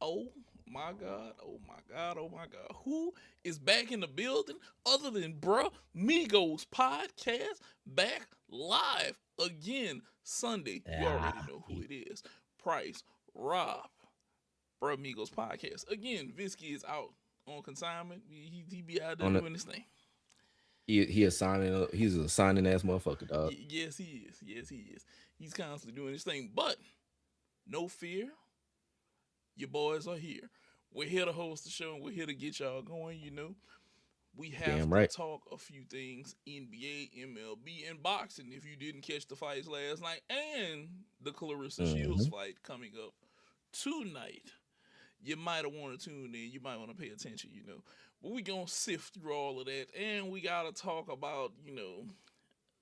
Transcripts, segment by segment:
Oh my God, oh my God, oh my God. Who is back in the building other than Bruh Migos podcast? Back live again Sunday. You already Ah, know who it is. Price, Rob, Bruh Migos podcast. Again, Visky is out on consignment. He be out there on the, doing his thing. he's a signing ass motherfucker, dog. Yes, he is. Yes, he is. He's constantly doing his thing. But no fear, your boys are here. We're here to host the show and we're here to get y'all going, We have Damn to right. talk a few things NBA, MLB, and boxing if you didn't catch the fights last night and the Clarissa Shields Hmm. fight coming up tonight. You might have want to tune in. You might want to pay attention. But we going to sift through all of that. And we got to talk about,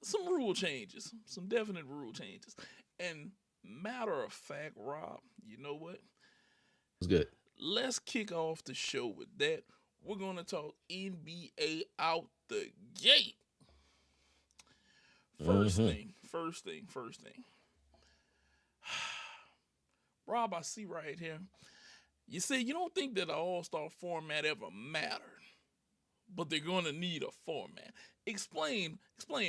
some rule changes, some definite rule changes. And matter of fact, Rob, you know what? It's good. Let's kick off the show with that. We're going to talk NBA out the gate. First Hmm. thing, first thing, first thing. Rob, I see right here. You say you don't think that the All Star format ever mattered, but they're going to need a format. Explain,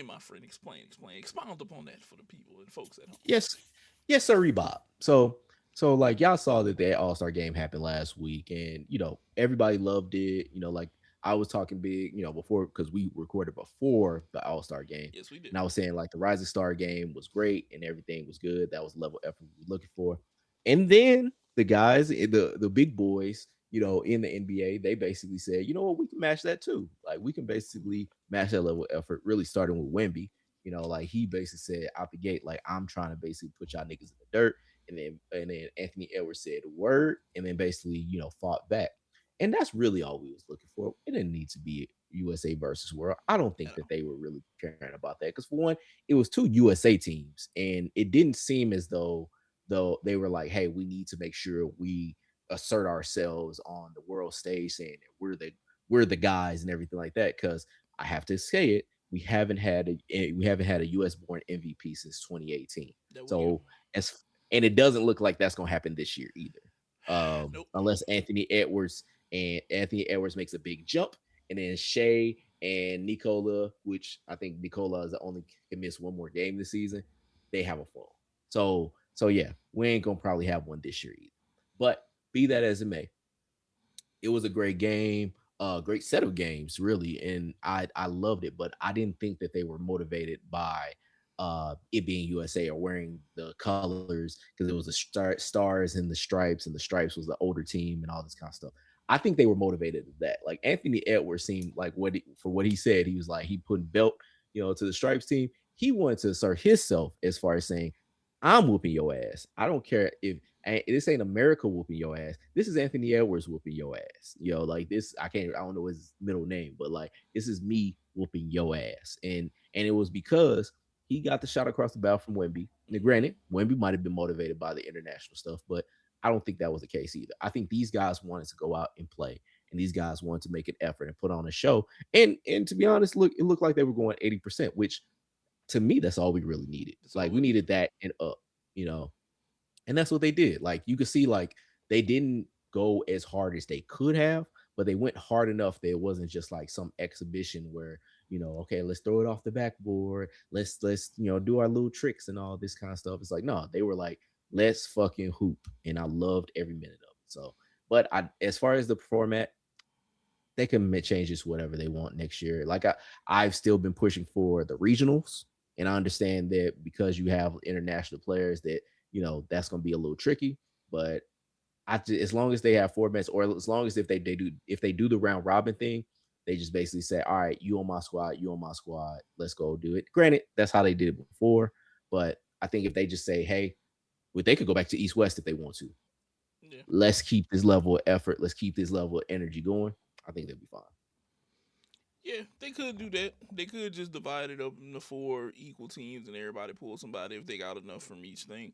my friend. Explain. Expound upon that for the people and folks at home. Yes, yes, sir, Bob. So like y'all saw that the All Star game happened last week, and everybody loved it. Like I was talking big, before because we recorded before the All Star game, Yes, we did. and I was saying like the Rising Star game was great and everything was good. That was the level of effort we were looking for, and then the guys, the big boys, in the NBA, they basically said, you know what, we can match that too. Like we can basically match that level of effort. Really starting with Wemby. Like he basically said out the gate, like I'm trying to basically put y'all niggas in the dirt. And then Anthony Edwards said a word and then basically, fought back. And that's really all we was looking for. It didn't need to be USA versus World. I don't think At that all. they were really caring about that. Because for one, it was two USA teams, and it didn't seem as though they were like, hey, we need to make sure we assert ourselves on the world stage, saying that we're the guys and everything like that. Because I have to say it, we haven't had a US born MVP since 2018. There we go. So as and it doesn't look like that's gonna happen this year either. Nope. Unless Anthony Edwards makes a big jump, and then Shea and Nicola, which I think Nicola is the only can miss one more game this season, they have a fall. So yeah, we ain't gonna probably have one this year either. But be that as it may, it was a great game, great set of games, really, and I loved it. But I didn't think that they were motivated by it being USA or wearing the colors because it was the stars and the stripes was the older team and all this kind of stuff. I think they were motivated to that. Like Anthony Edwards seemed like for what he said, he was like he put belt, to the stripes team. He wanted to assert himself as far as saying, I'm whooping your ass. I don't care if this ain't America whooping your ass. This is Anthony Edwards whooping your ass. Like this, I don't know his middle name, but like this is me whooping your ass. And it was because he got the shot across the bow from Wemby. Now, Mm-hmm. granted, Wemby might have been motivated by the international stuff, but I don't think that was the case either. I think these guys wanted to go out and play, and these guys wanted to make an effort and put on a show. And to be honest, it looked like they were going 80%, which to me, that's all we really needed. That's all Like we we needed. needed that and up, you know. And that's what they did. Like you could see, like they didn't go as hard as they could have, but they went hard enough that it wasn't just like some exhibition where okay, let's throw it off the backboard, let's do our little tricks and all this kind of stuff. It's like no, they were like, let's fucking hoop, and I loved every minute of it. So, but as far as the format, they can change this whatever they want next year. Like I've still been pushing for the regionals, and I understand that because you have international players that that's going to be a little tricky. But as long as they have formats, or as long as if they do the round robin thing, they just basically say, all right, you on my squad, you on my squad, let's go do it. Granted, that's how they did it before, but I think if they just say, hey, well, they could go back to East West if they want to. Yeah. Let's keep this level of effort. Let's keep this level of energy going. I think they'll be fine. Yeah, they could do that. They could just divide it up into four equal teams and everybody pull somebody if they got enough from each thing.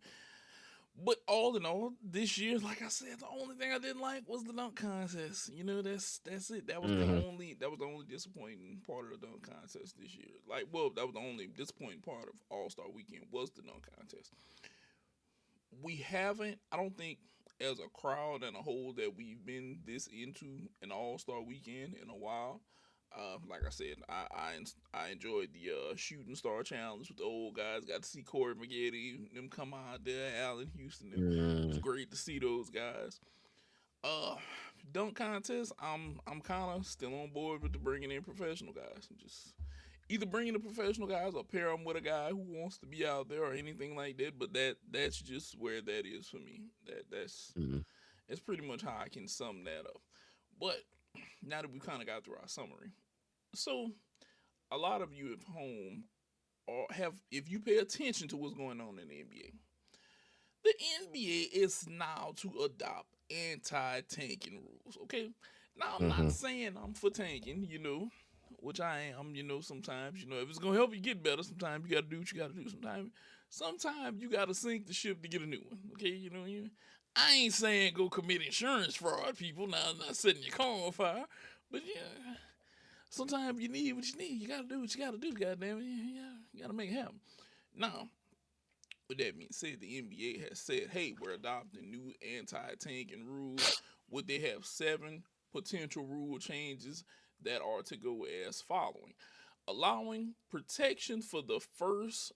But all in all, this year, like I said, the only thing I didn't like was the dunk contest. That's it. Hmm. That was the only disappointing part of the dunk contest this year. Like, well, that was the only disappointing part of All Star Weekend was the dunk contest. We haven't. I don't think. as a crowd and a whole that we've been this into an All Star weekend in a while. Like I said, I enjoyed the shooting star challenge with the old guys. Got to see Corey Maggette, them come out there, Allen Houston. Them. It was Mm, great to see those guys. Uh, dunk contest. I'm kind of still on board with the bringing in professional guys. Just either bringing the professional guys or pair them with a guy who wants to be out there or anything like that. But that's just where that is for me. mm, That's pretty much how I can sum that up. But now that we kind of got through our summary, so a lot of you at home or have, if you pay attention to what's going on in the NBA, the NBA is now to adopt anti-tanking rules. Okay, now I'm not mm-hmm. saying I'm for tanking, which I am. Sometimes if it's gonna help you get better, sometimes you gotta do what you gotta do. Sometimes you gotta sink the ship to get a new one. Okay, I ain't saying go commit insurance fraud, people. Now I'm not setting your car on fire, but yeah, sometimes you need what you need. You gotta do what you gotta do. Goddamn it, you gotta make it happen. Now, with that being said, the NBA has said, hey, we're adopting new anti-tanking rules. Would they have 7 potential rule changes that are to go as following: allowing protection for the first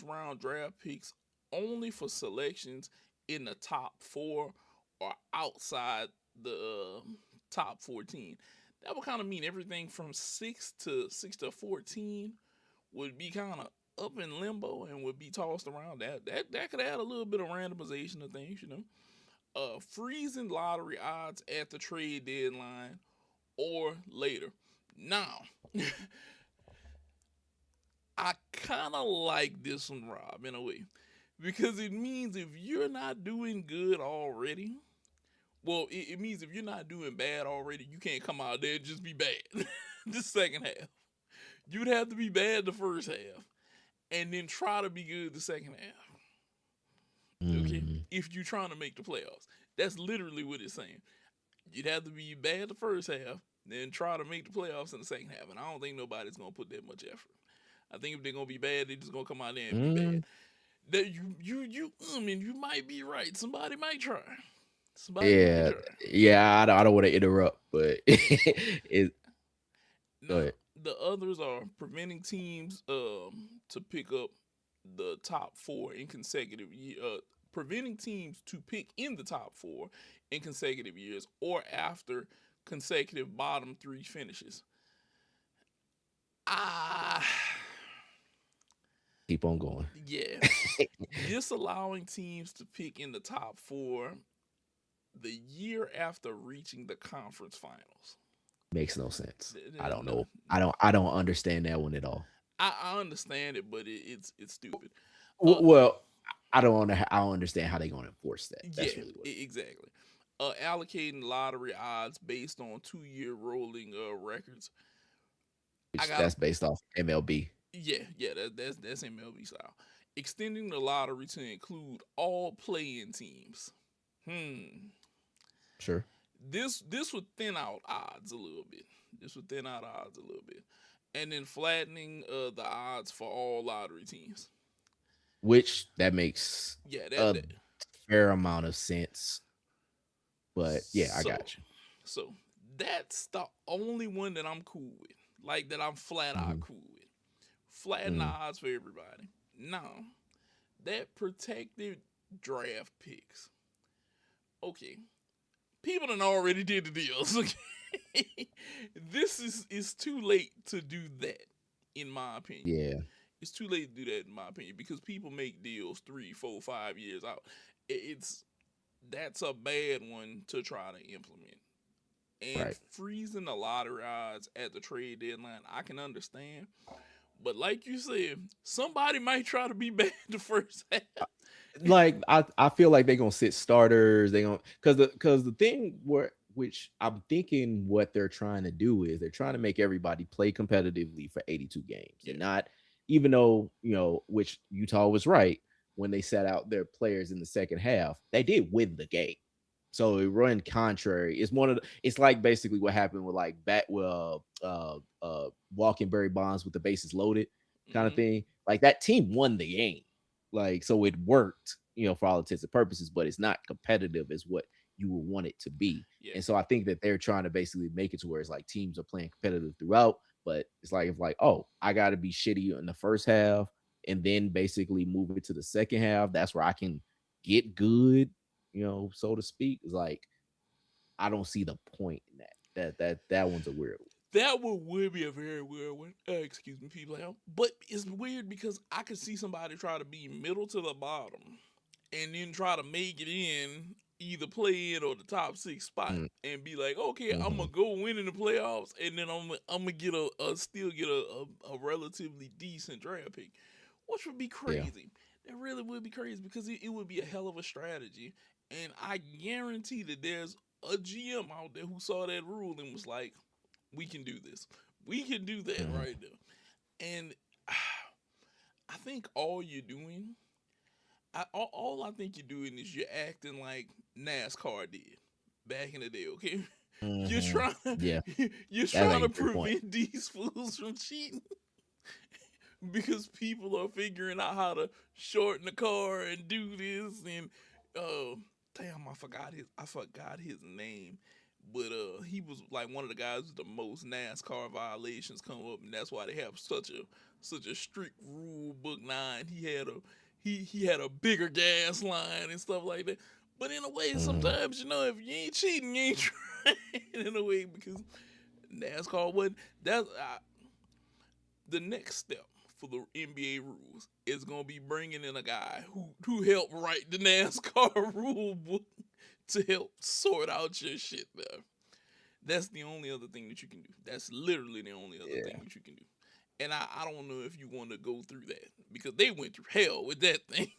round draft picks only for selections in the top 4 or outside the top 14. That would kind of mean everything from 6 to 14 would be kind of up in limbo and would be tossed around. That could add a little bit of randomization of things. Freezing lottery odds at the trade deadline or later. Now, I kind of like this one, Rob, in a way, because it means if you're not doing good already, well, it means if you're not doing bad already, you can't come out there and just be bad the second half. You'd have to be bad the first half and then try to be good the second half. Okay? Mm. If you're trying to make the playoffs. That's literally what it's saying. You'd have to be bad the first half, then try to make the playoffs in the second half. And I don't think nobody's gonna put that much effort. I think if they're gonna be bad, they're just gonna come out there and be bad. Mm. That I mean, you might be right. Somebody might try. Somebody might Yeah, try. yeah. I don't want to interrupt, but it. Go Now, ahead. the others are preventing teams to pick up the top 4 in consecutive preventing teams to pick in the top 4 in consecutive years or after consecutive bottom 3 finishes. Ah, Keep on going. yeah. Disallowing teams to pick in the top 4 the year after reaching the conference finals. Makes no sense. I don't No, know. I no. don't. I don't understand that one at all. I understand it, but it's stupid. Uh, Well, I don't. I don't understand how they're going to enforce that. yeah, That's really what. exactly. Allocating lottery odds based on 2-year rolling records. I Which got that's based off MLB. yeah, that's MLB style. Extending the lottery to include all playing teams. Hmm. Sure. This would thin out odds a little bit. This would thin out odds a little bit, and then flattening the odds for all lottery teams. Which that makes Yeah, a that. fair amount of sense. But yeah, I So got you. so that's the only one that I'm cool with. Like that I'm flat out Hmm. cool with. Flatten the Hmm. odds for everybody. Now, that protected draft picks. Okay. People done already did the deals. Okay. This is too late to do that, in my opinion. Yeah. It's too late to do that in my opinion because people make deals 3, 4, 5 years out. It's That's a bad one to try to implement. And Right. freezing the lottery odds at the trade deadline, I can understand. But like you said, somebody might try to be bad the first half. Like I feel like they're gonna sit starters. They gonna because the thing where which I'm thinking what they're trying to do is they're trying to make everybody play competitively for 82 games Yeah. and not even though which Utah was right when they set out their players in the second half, they did win the game. So it run contrary. It's like basically what happened with like walking Barry Bonds with the bases loaded kind of Hmm. thing. Like that team won the game. Like so it worked for all intents and purposes, but it's not competitive as what you would want it to be. Yeah. And so I think that they're trying to basically make it to where it's like teams are playing competitive throughout, but it's like, if like, oh, I got to be shitty in the first half and then basically move it to the second half. That's where I can get good, so to speak. It's like, I don't see the point in that. That one's a weird one. That one would be a very weird one. Excuse me, people. But it's weird because I could see somebody try to be middle to the bottom and then try to make it in, either play in or the top six spot, Mm, and be like, okay, I'm mhm. gonna go win in the playoffs, and then I'm gonna get still get a relatively decent draft pick, which would be Yeah. crazy. That really would be crazy because it would be a hell of a strategy, and I guarantee that there's a GM out there who saw that rule and was like, we can do this. We can do that Mhm. right now. And I think all you're doing, all I think you're doing is you're acting like NASCAR did back in the day. Okay, you're Mhm. trying, Yeah, you're that's trying actually to a fair point. prevent these fools from cheating because people are figuring out how to shorten the car and do this and uh damn, I forgot his name. But he was like one of the guys with the most NASCAR violations come up, and that's why they have such a strict rule book. Nine, he had a bigger gas line and stuff like that. But in a way, Mhm. sometimes if you ain't cheating, you ain't trying in a way because NASCAR wasn't. That's the next step for the NBA rules is gonna be bringing in a guy who helped write the NASCAR rule book to help sort out your shit there. That's the only other thing that you can do. That's literally the only other thing Yeah. that you can do. And I don't know if you want to go through that because they went through hell with that thing.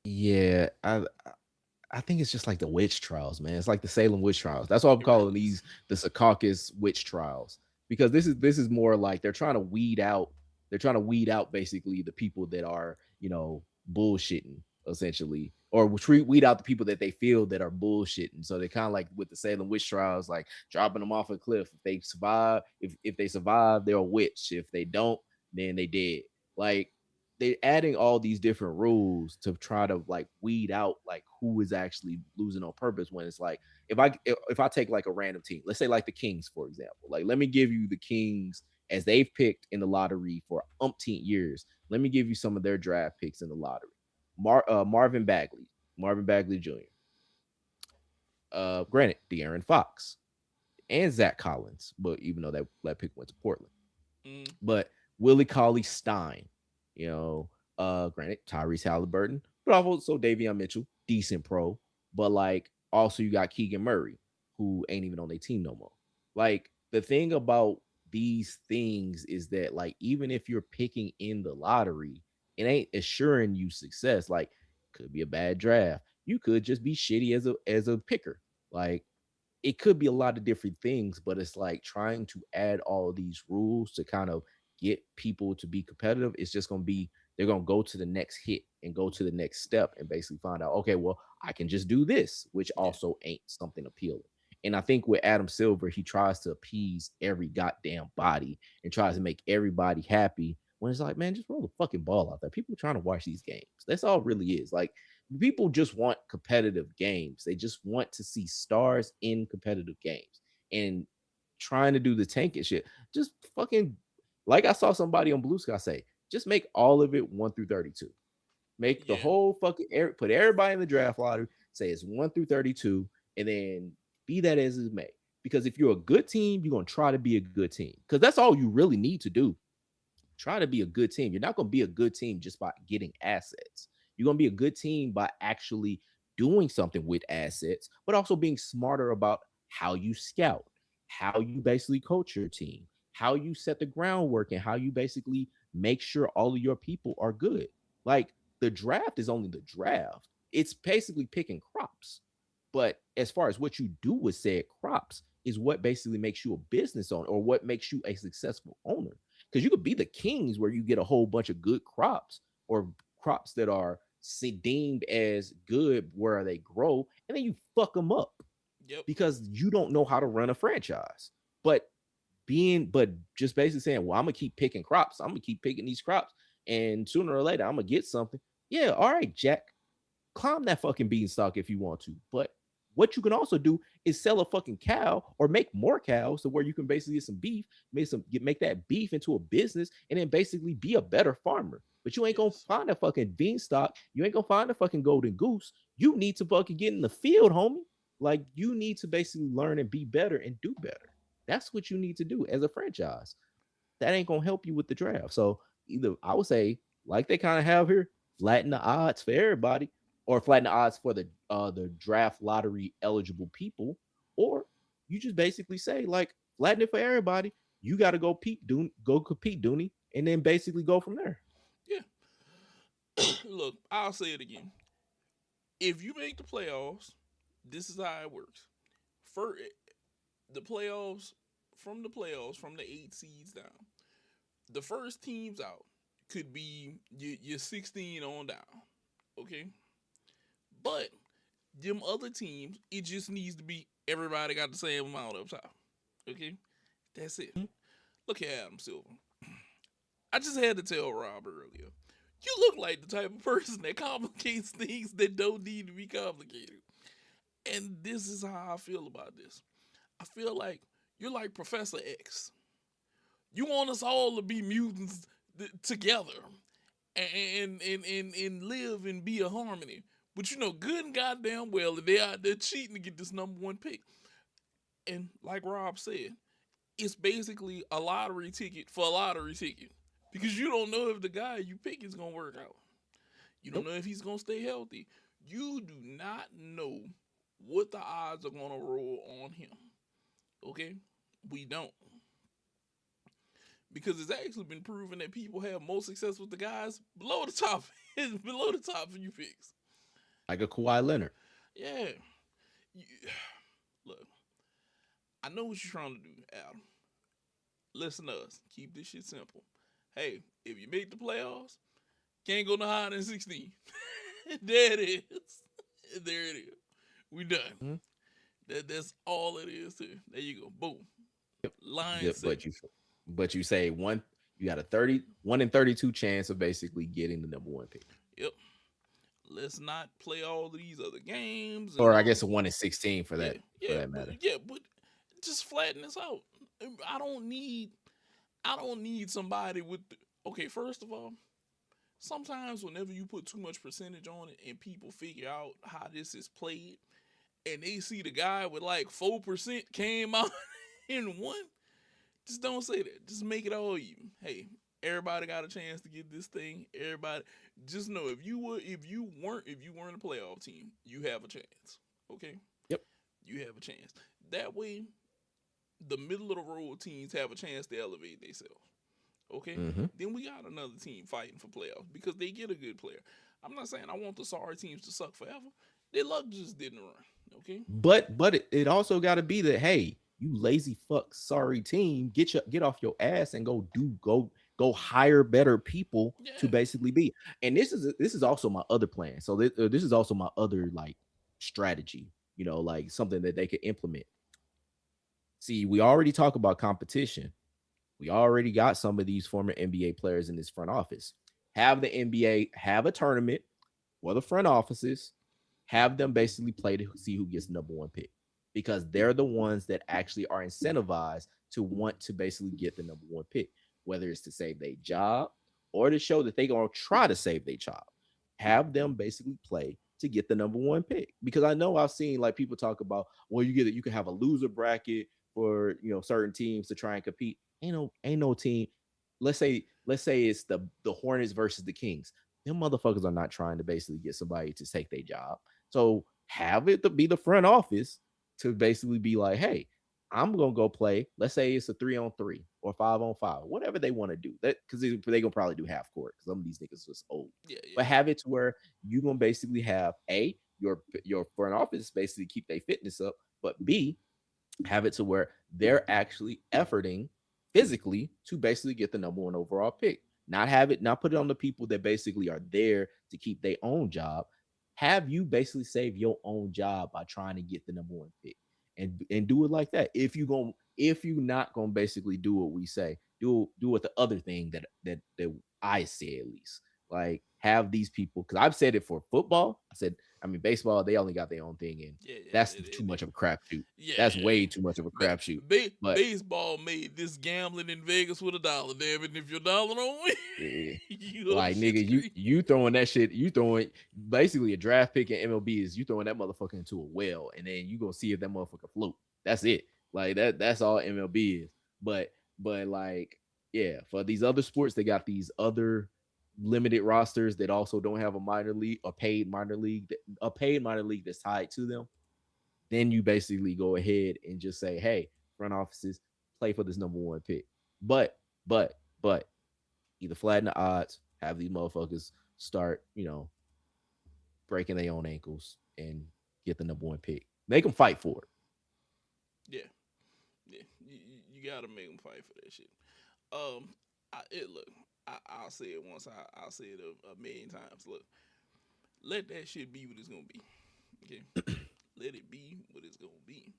Yeah, I think it's just like the witch trials, man. It's like the Salem witch trials. That's why I'm It calling really is. these the Secaucus witch trials, because this is more like they're trying to weed out. They're trying to weed out basically the people that are bullshitting essentially, or weed out the people that they feel that are bullshitting. So they're kind of like with the Salem witch trials, like dropping them off a cliff. If they survive, if they survive, they're a witch. If they don't, then they dead. Like, they're adding all these different rules to try to like weed out like who is actually losing on purpose, when it's like, if I take like a random team, let's say like the Kings, for example. Like, let me give you the Kings as they've picked in the lottery for umpteen years. Let me give you some of their draft picks in the lottery. Marvin Bagley Jr., granted, De'Aaron Fox and Zach Collins, but even though that pick went to Portland. Mm, But Willie Cauley Stein, granted, Tyrese Halliburton, but also Davion Mitchell, decent pro. But like, also you got Keegan Murray, who ain't even on their team no more. Like, the thing about these things is that, like, even if you're picking in the lottery, it ain't assuring you success. Like, could be a bad draft. You could just be shitty as a picker. Like, it could be a lot of different things, but it's like trying to add all these rules to kind of get people to be competitive. It's just going to be, they're going to go to the next hit and go to the next step and basically find out, okay, well, I can just do this, which yeah, also ain't something appealing. And I think with Adam Silver, he tries to appease every goddamn body and tries to make everybody happy, when it's like, man, just roll the fucking ball out there. People are trying to watch these games. That's all it really is. Like, people just want competitive games. They just want to see stars in competitive games. And trying to do the tanking shit, just fucking, like I saw somebody on Blue Sky say, just make all of it 1 through 32. Make the yeah, whole fucking put everybody in the draft lottery, say it's 1 through 32, and then be that as it may. Because if you're a good team, you're gonna try to be a good team. Because that's all you really need to do. Try to be a good team. You're not going to be a good team just by getting assets. You're going to be a good team by actually doing something with assets, but also being smarter about how you scout, how you basically coach your team, how you set the groundwork, and how you basically make sure all of your people are good. Like, the draft is only the draft. It's basically picking crops. But as far as what you do with said crops is what basically makes you a business owner, or what makes you a successful owner. Because you could be the Kings where you get a whole bunch of good crops, or crops that are deemed as good where they grow, and then you fuck them up yep, because you don't know how to run a franchise. But just basically saying, well, I'm gonna keep picking crops. I'm gonna keep picking these crops, and sooner or later I'm gonna get something. Yeah, all right, Jack. climb that fucking beanstalk if you want to. But what you can also do is sell a fucking cow or make more cows to where you can basically get some beef, make that beef into a business, and then basically be a better farmer. But you ain't gonna Yes. find a fucking beanstalk. You ain't gonna find a fucking golden goose. You need to fucking get in the field, homie. Like you need to basically learn and be better and do better. That's what you need to do as a franchise. That ain't gonna help you with the draft. So either I would say, like they kind of have here, flatten the odds for everybody, or flatten the odds for the draft lottery eligible people, or you just basically say like flatten it for everybody. You got to go compete, Dooney, and then basically go from there. Yeah. Look, I'll say it again. If you make the playoffs, this is how it works. For the playoffs, from the 8 seeds down, the first teams out could be your 16 on down. Okay? But them other teams, it just needs to be everybody got the same amount up top. Okay? That's it. Look at Adam Silver. I just had to tell Rob earlier. You look like the type of person that complicates things that don't need to be complicated. And this is how I feel about this. I feel like you're like Professor X. You want us all to be mutants together and live and be a harmony. But you know good and goddamn well that they out there cheating to get this number one pick. And like Rob said, it's basically a lottery ticket for a lottery ticket. Because you don't know if the guy you pick is gonna work out. You don't Nope. know if he's gonna stay healthy. You do not know what the odds are gonna roll on him. Okay? We don't. Because it's actually been proven that people have more success with the guys below the top below the top few picks. Like a Kawhi Leonard. Yeah. You, look, I know what you're trying to do, Adam. Listen to us. Keep this shit simple. Hey, if you make the playoffs, can't go no higher than 16. There it is. There it is. We done. Mhm. That's all it is too. There you go. Boom. Line Yeah, set. but you say you got a 31 in 32 chance of basically getting the number one pick. Yep. Let's not play all of these other games and Or I all. guess a 1 in 16 Yeah, for yeah, that but matter. yeah, but just flatten this out. I don't need I don't need somebody with okay, first of all, sometimes whenever you put too much percentage on it and people figure out how this is played and they see the guy with like 4% came out and won, just don't say that. Just make it all even. Hey, everybody got a chance to get this thing. Everybody just know if you weren't a playoff team, you have a chance. Okay? Yep. You have a chance. That way the middle of the road teams have a chance to elevate themselves. Okay? Mm-hmm. Then we got another team fighting for playoffs because they get a good player. I'm not saying I want the sorry teams to suck forever. Their luck just didn't run. Okay? But it also got to be that hey, you lazy fuck sorry team, get off your ass and go hire better people to Yeah. basically be. And this is also my other plan. So this is also my other like strategy. Like something that they could implement. See, we already talk about competition. We already got some of these former NBA players in this front office. Have the NBA have a tournament for the front offices, have them basically play to see who gets number one pick because they're the ones that actually are incentivized to want to basically get the number one pick, whether it's to save their job or to show that they're going to try to save their job. Have them basically play to get the number one pick because I know I've seen like people talk about, well, you can have a loser bracket for certain teams to try and compete. Ain't no team. Let's say it's the Hornets versus the Kings. Them motherfuckers are not trying to basically get somebody to take their job. So have it to be the front office to basically be like, hey, I'm gonna go play. Let's say it's a 3-on-3 or 5-on-5, whatever they want to do. That because they gonna probably do half court because some of these niggas just old. Yeah, But yeah. have it to where you gonna basically have your front office basically keep their fitness up, but B have it to where they're actually efforting physically to basically get the number one overall pick. Not put it on the people that basically are there to keep their own job. Have you basically save your own job by trying to get the number one pick and do it like that. If you not gonna basically do what we say, do it the other thing that I say at least. Like have these people because I've said it for football. I said, I mean, baseball, they only got their own thing, and Yeah, yeah, that's too much of a crapshoot. yeah, That's yeah. way too much of a crapshoot. But Baseball made this gambling in Vegas with a dollar. Damn it! And if your dollar don't win, eh, you up like shit's nigga, you creek. you throwing that shit, you throwing basically a draft pick in MLB is you throwing that motherfucker into a well, and then you gonna see if that motherfucker float. That's it. Like that's all MLB is. But like, yeah, for these other sports, they got these other limited rosters that also don't have a minor league, a paid minor league that's tied to them. Then you basically go ahead and just say, hey, front offices, play for this number one pick. But either flatten the odds, have these motherfuckers start, breaking their own ankles and get the number one pick. Make them fight for it. Yeah, yeah. You gotta make them fight for that shit. Look. I'll say it once. I'll say it a million times. Look, let that shit be what it's gonna be. Okay, let it be what it's gonna be.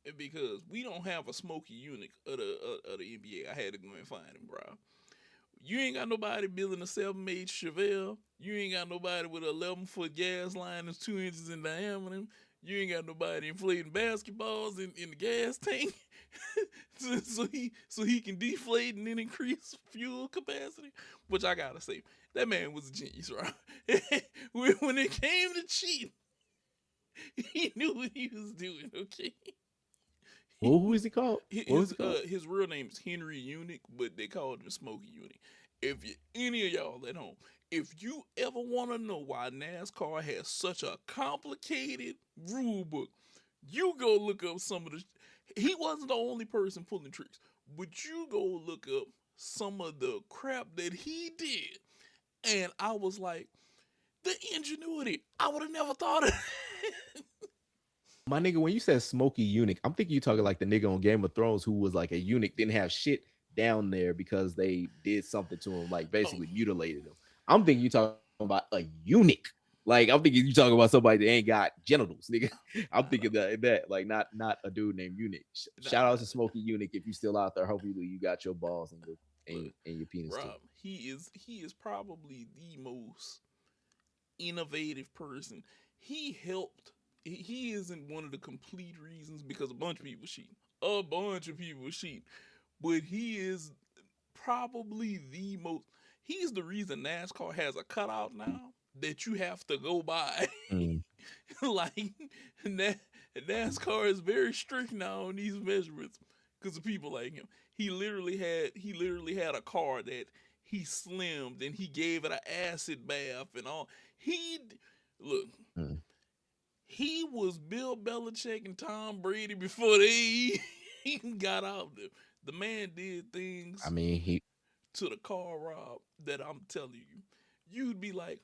And because we don't have a smoky eunuch of the NBA, I had to go and find him, bro. You ain't got nobody building a 7-8 Chevelle. You ain't got nobody with an 11-foot gas line that's 2 inches in diameter. You ain't got nobody inflating basketballs in the gas tank so he can deflate and then increase fuel capacity. Which I gotta say, that man was a genius, right? When it came to cheating, he knew what he was doing. Okay. Who is he called? What was his he called? his real name is Henry Eunuch, but they called him Smokey Eunuch. If any of y'all at home, if you ever want to know why NASCAR has such a complicated rule book, you go look up some of the. He wasn't the only person pulling tricks, but you go look up some of the crap that he did, and I was like, the ingenuity. I would have never thought of. My nigga, when you said Smokey Eunuch, I'm thinking you talking like the nigga on Game of Thrones who was like a eunuch, didn't have shit down there because they did something to him, like Oh, basically mutilated him. I'm thinking you talking about a eunuch. Like I'm thinking you talking about somebody that ain't got genitals, nigga. I'm nah, thinking nah, that like not a dude named Eunuch. nah, Shout out to nah. Smokey Eunuch if you still out there. Hopefully you got your balls and Look, your penis too. Rob, he is probably the most innovative person. He helped. He isn't one of the complete reasons because a bunch of people cheat. A bunch of people cheat, but he is probably the most. He's the reason NASCAR has a cutout now that you have to go by. Mm. Like NASCAR is very strict now on these measurements because of people like him. He literally had a car that he slimmed and he gave it an acid bath and all. He look. Mm. He was Bill Belichick and Tom Brady before they even got out there. The man did I things mean he to the car, Rob, that I'm telling you, you'd be like,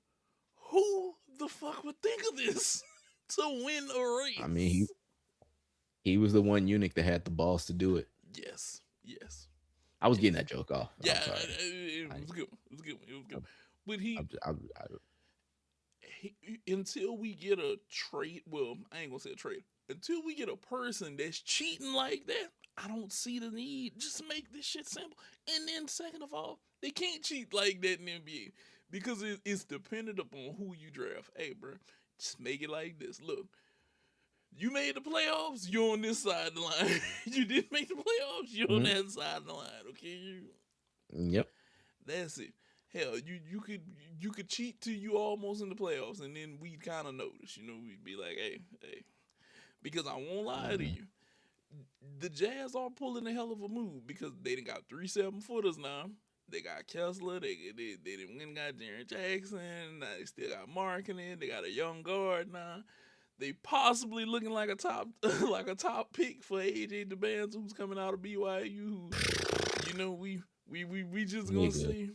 who the fuck would think of this to win a I mean he race? he was the one eunuch that had the balls to do it. Yes, yes, I was getting yes. that joke off. Yeah, I'm sorry. it I, was good. It was good. It was I, good. But I, until we get a trade, well, I ain't gonna say a trade. Until we get a person that's cheating like that, I don't see the need. Just make this shit simple. And then, second of all, they can't cheat like that in the NBA because it's dependent upon who you draft. Hey, bro, just make it like this. Look, you made the playoffs, you're on this side of the line. You didn't make the playoffs, you're on mhm. that side of the line. Okay, Yep. that's it. Hell, you could cheat till you almost in the playoffs, and then we'd kind of notice. We'd be like, hey, because I won't lie to Mhm. you, the Jazz are pulling a hell of a move because they done got 3 7-footers now. They got Kessler. They didn't win. Got Jaren Jackson. Now they still got Markkinen. They got a young guard now. They possibly looking like a top like a top pick for AJ DeBanz, who's coming out of BYU. We just gonna Nigga, see.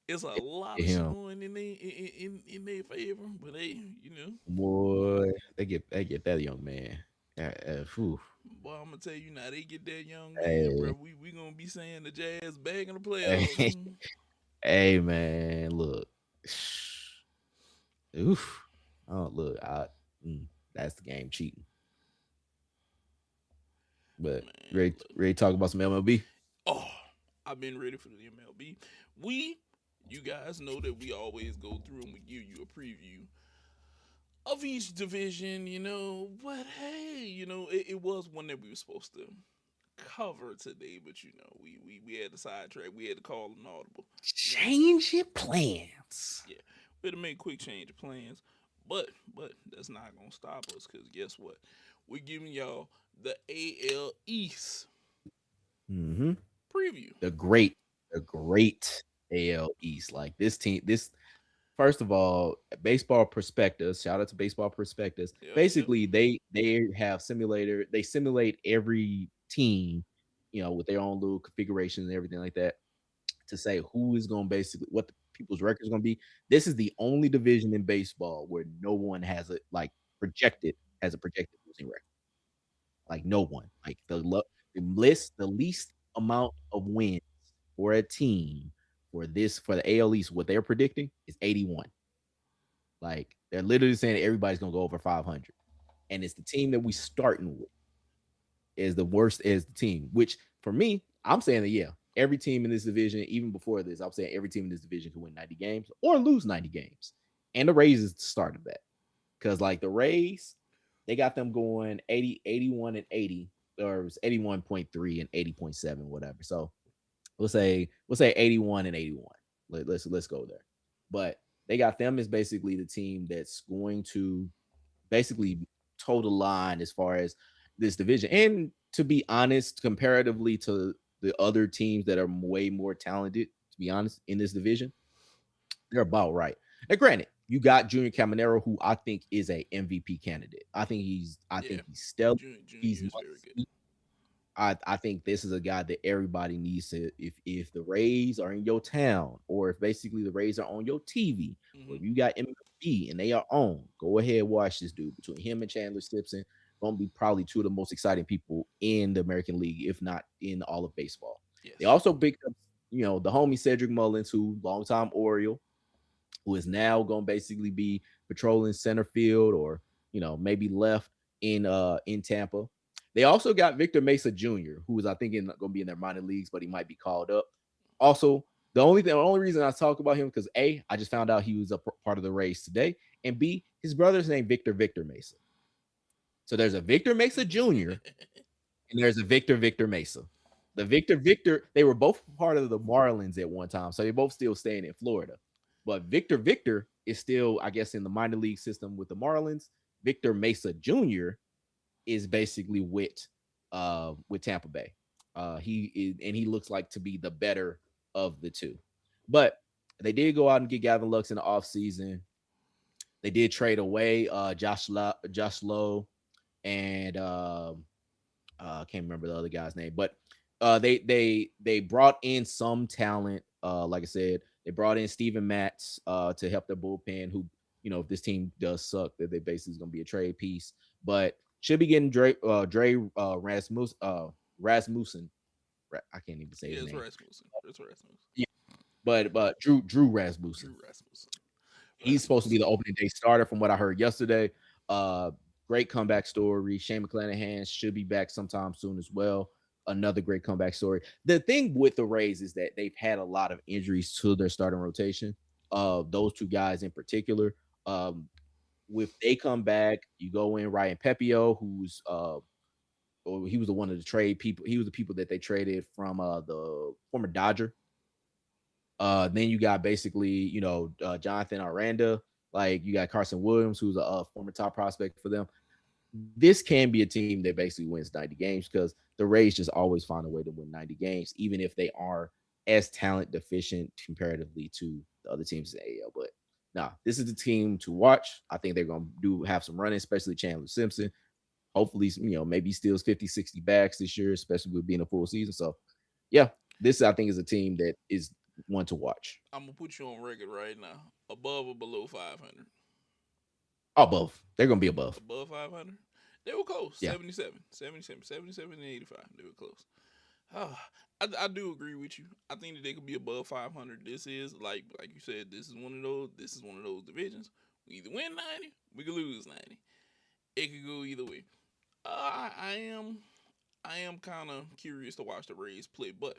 It's a lot of shit him. going in their favor, but hey. Boy, they get that young man. Whew. Boy, I'm gonna tell you now, they get that young man, bro. Hey, We gonna be saying the Jazz back in the playoffs. hey, hey, man, look. Oof. Oh, look, mm, that's the game cheating. But Man, look. ready to talk about some MLB? Oh, I've been ready for the MLB. We You guys know that we always go through and we give you a preview of each division, But hey, it was one that we were supposed to cover today, but we had to sidetrack. We had to call an audible. You know, Change your plans. yeah, we had to make a quick change of plans, but that's not gonna stop us because guess what? We're giving y'all the AL East Mm-hmm. preview. The great, the great AL East. Like this team, this first of all, baseball prospectus. Shout out to baseball prospectus. Yep, yep. Basically, they have simulator. They simulate every team, with their own little configurations and everything like that to say who is going to basically what the people's record is going to be. This is the only division in baseball where no one has a projected has a projected losing record. Like no one. Like the least amount of wins for a team for the AL East, what they're predicting is 81. Like they're literally saying everybody's gonna go over 500, and it's the team that we starting with is the worst as the team. Which for me, I'm saying that yeah, every team in this division, even before this, I'm saying every team in this division can win 90 games or lose 90 games, and the Rays is the start of that because like the Rays, they got them going 80, 81, and 80, or it was 81.3 and 80.7, whatever. So we'll say 81 and 81. Let's go there. But they got them as basically the team that's going to basically toe the line as far as this division. And to be honest, comparatively to the other teams that are way more talented, to be honest, in this division, they're about right. Now, granted, you got Junior Caminero, who I think is a MVP candidate. I Yeah, think he's stellar. Junior He's is must very good. see. I think this is a guy that everybody needs to if the Rays are in your town or if basically the Rays are on your TV or Hmm. if you got MLB and they are on, go ahead watch this dude. Between him and Chandler Stipson, gonna be probably two of the most exciting people in the American League, if not in all of baseball. They Yes. also picked up, the homie Cedric Mullins, who longtime Oriole, who is now going to basically be patrolling center field or maybe left in Tampa. They also got Victor Mesa Jr., who is I think going to be in their minor leagues, but he might be called up. Also, the only reason I talk about him because A, I just found out he was a part of the race today, and B, his brother's named Victor Mesa. So there's a Victor Mesa Jr. and there's a Victor Mesa. The Victor, they were both part of the Marlins at one time, so they both still staying in Florida. But Victor is still, I guess, in the minor league system with the Marlins. Victor Mesa Jr. is basically with Tampa Bay. He looks like to be the better of the two. But they did go out and get Gavin Lux in the offseason. They did trade away Josh Lowe and I can't remember the other guy's name, but they brought in some talent. Like I said, they brought in Steven Matz to help their bullpen. Who if this team does suck, that they basically is going to be a trade piece, but should be getting Dre Rasmussen. I can't even say Yeah, his it's name. Rasmussen. It's Rasmussen. Yeah, but Drew Rasmussen. Drew Rasmussen. He's supposed to be Rasmussen. the opening day starter from what I heard yesterday. Uh, Great comeback story. Shane McClanahan should be back sometime soon as well. Another great comeback story. The thing with the Rays is that they've had a lot of injuries to their starting rotation. Those two guys in particular. Um, if they come back, you go in Ryan Pepio, who's or he was the one of the trade people. He was the people that they traded from the former Dodger. Then you got basically, Jonathan Aranda, like you got Carson Williams, who's a former top prospect for them. This can be a team that basically wins 90 games because the Rays just always find a way to win 90 games, even if they are as talent deficient comparatively to the other teams in the AL. But nah, this is the team to watch. I think they're going to have some running, especially Chandler Simpson. Hopefully, maybe steals 50, 60 backs this year, especially with being a full season. So, yeah, this I think is a team that is one to watch. I'm gonna put you on record right now. Above or below 500? Above. They're going to be above. Above 500? They were close. Yeah. 77, 77, 77, and 85. They were close. I do agree with you. I think that they could be above 500. This is like you said. This is one of those. This is one of those divisions. We either win 90, we could lose 90. It could go either way. I am kind of curious to watch the Rays play, but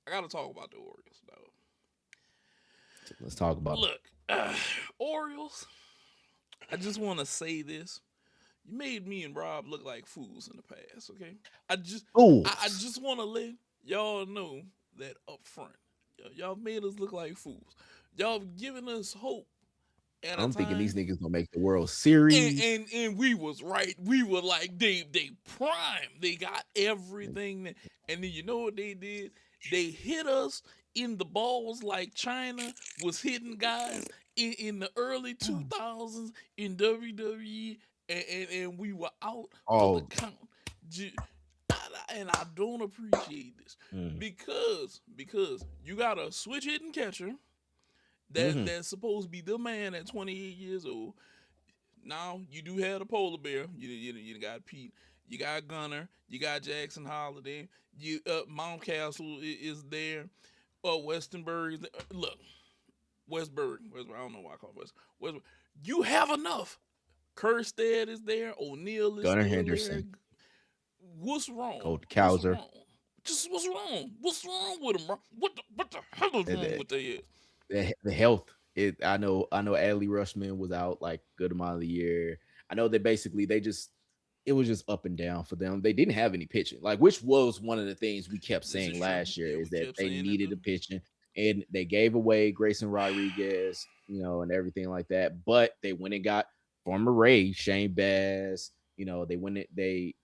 I gotta talk about the Orioles though. Let's talk about them. Look, Orioles. I just want to say this. You made me and Rob look like fools in the past. Okay. I just, I Fools. just want to let y'all know that up front, y'all made us look like fools. Y'all given us hope at a I'm thinking these time, niggas gonna make the World and Series. and we was right. We were like they prime. They got everything. And then you know what they did? They hit us in the balls like China was hitting guys in the early 2000s in WWE, and we were out for the Oh, count. And I don't appreciate this mm, because you got a switch hitting catcher hmm that's supposed to be the man at 28 years old. Now you do have a polar bear. You got Pete. You got Gunner. You got Jackson Holiday. You Mountcastle is there. Westenberg is there. Look, Westberg. I don't know why I call him Westberg. You have enough. Kerstead is there. O'Neal is Gunnar still there. Henderson, What's wrong? Coach What's Kowser. wrong? Just what's wrong? What's wrong with him, bro? What the hell is wrong The, with their ass? the health. I know Adley Rushman was out like good amount of the year. I know they just it was just up and down for them. They didn't have any pitching, like which was one of the things we kept This saying is true. last year Yeah, is we that kept they saying it. needed a pitching, and they gave away Grayson Rodriguez, and everything like that. But they went and got former Ray Shane Bass. They went it. They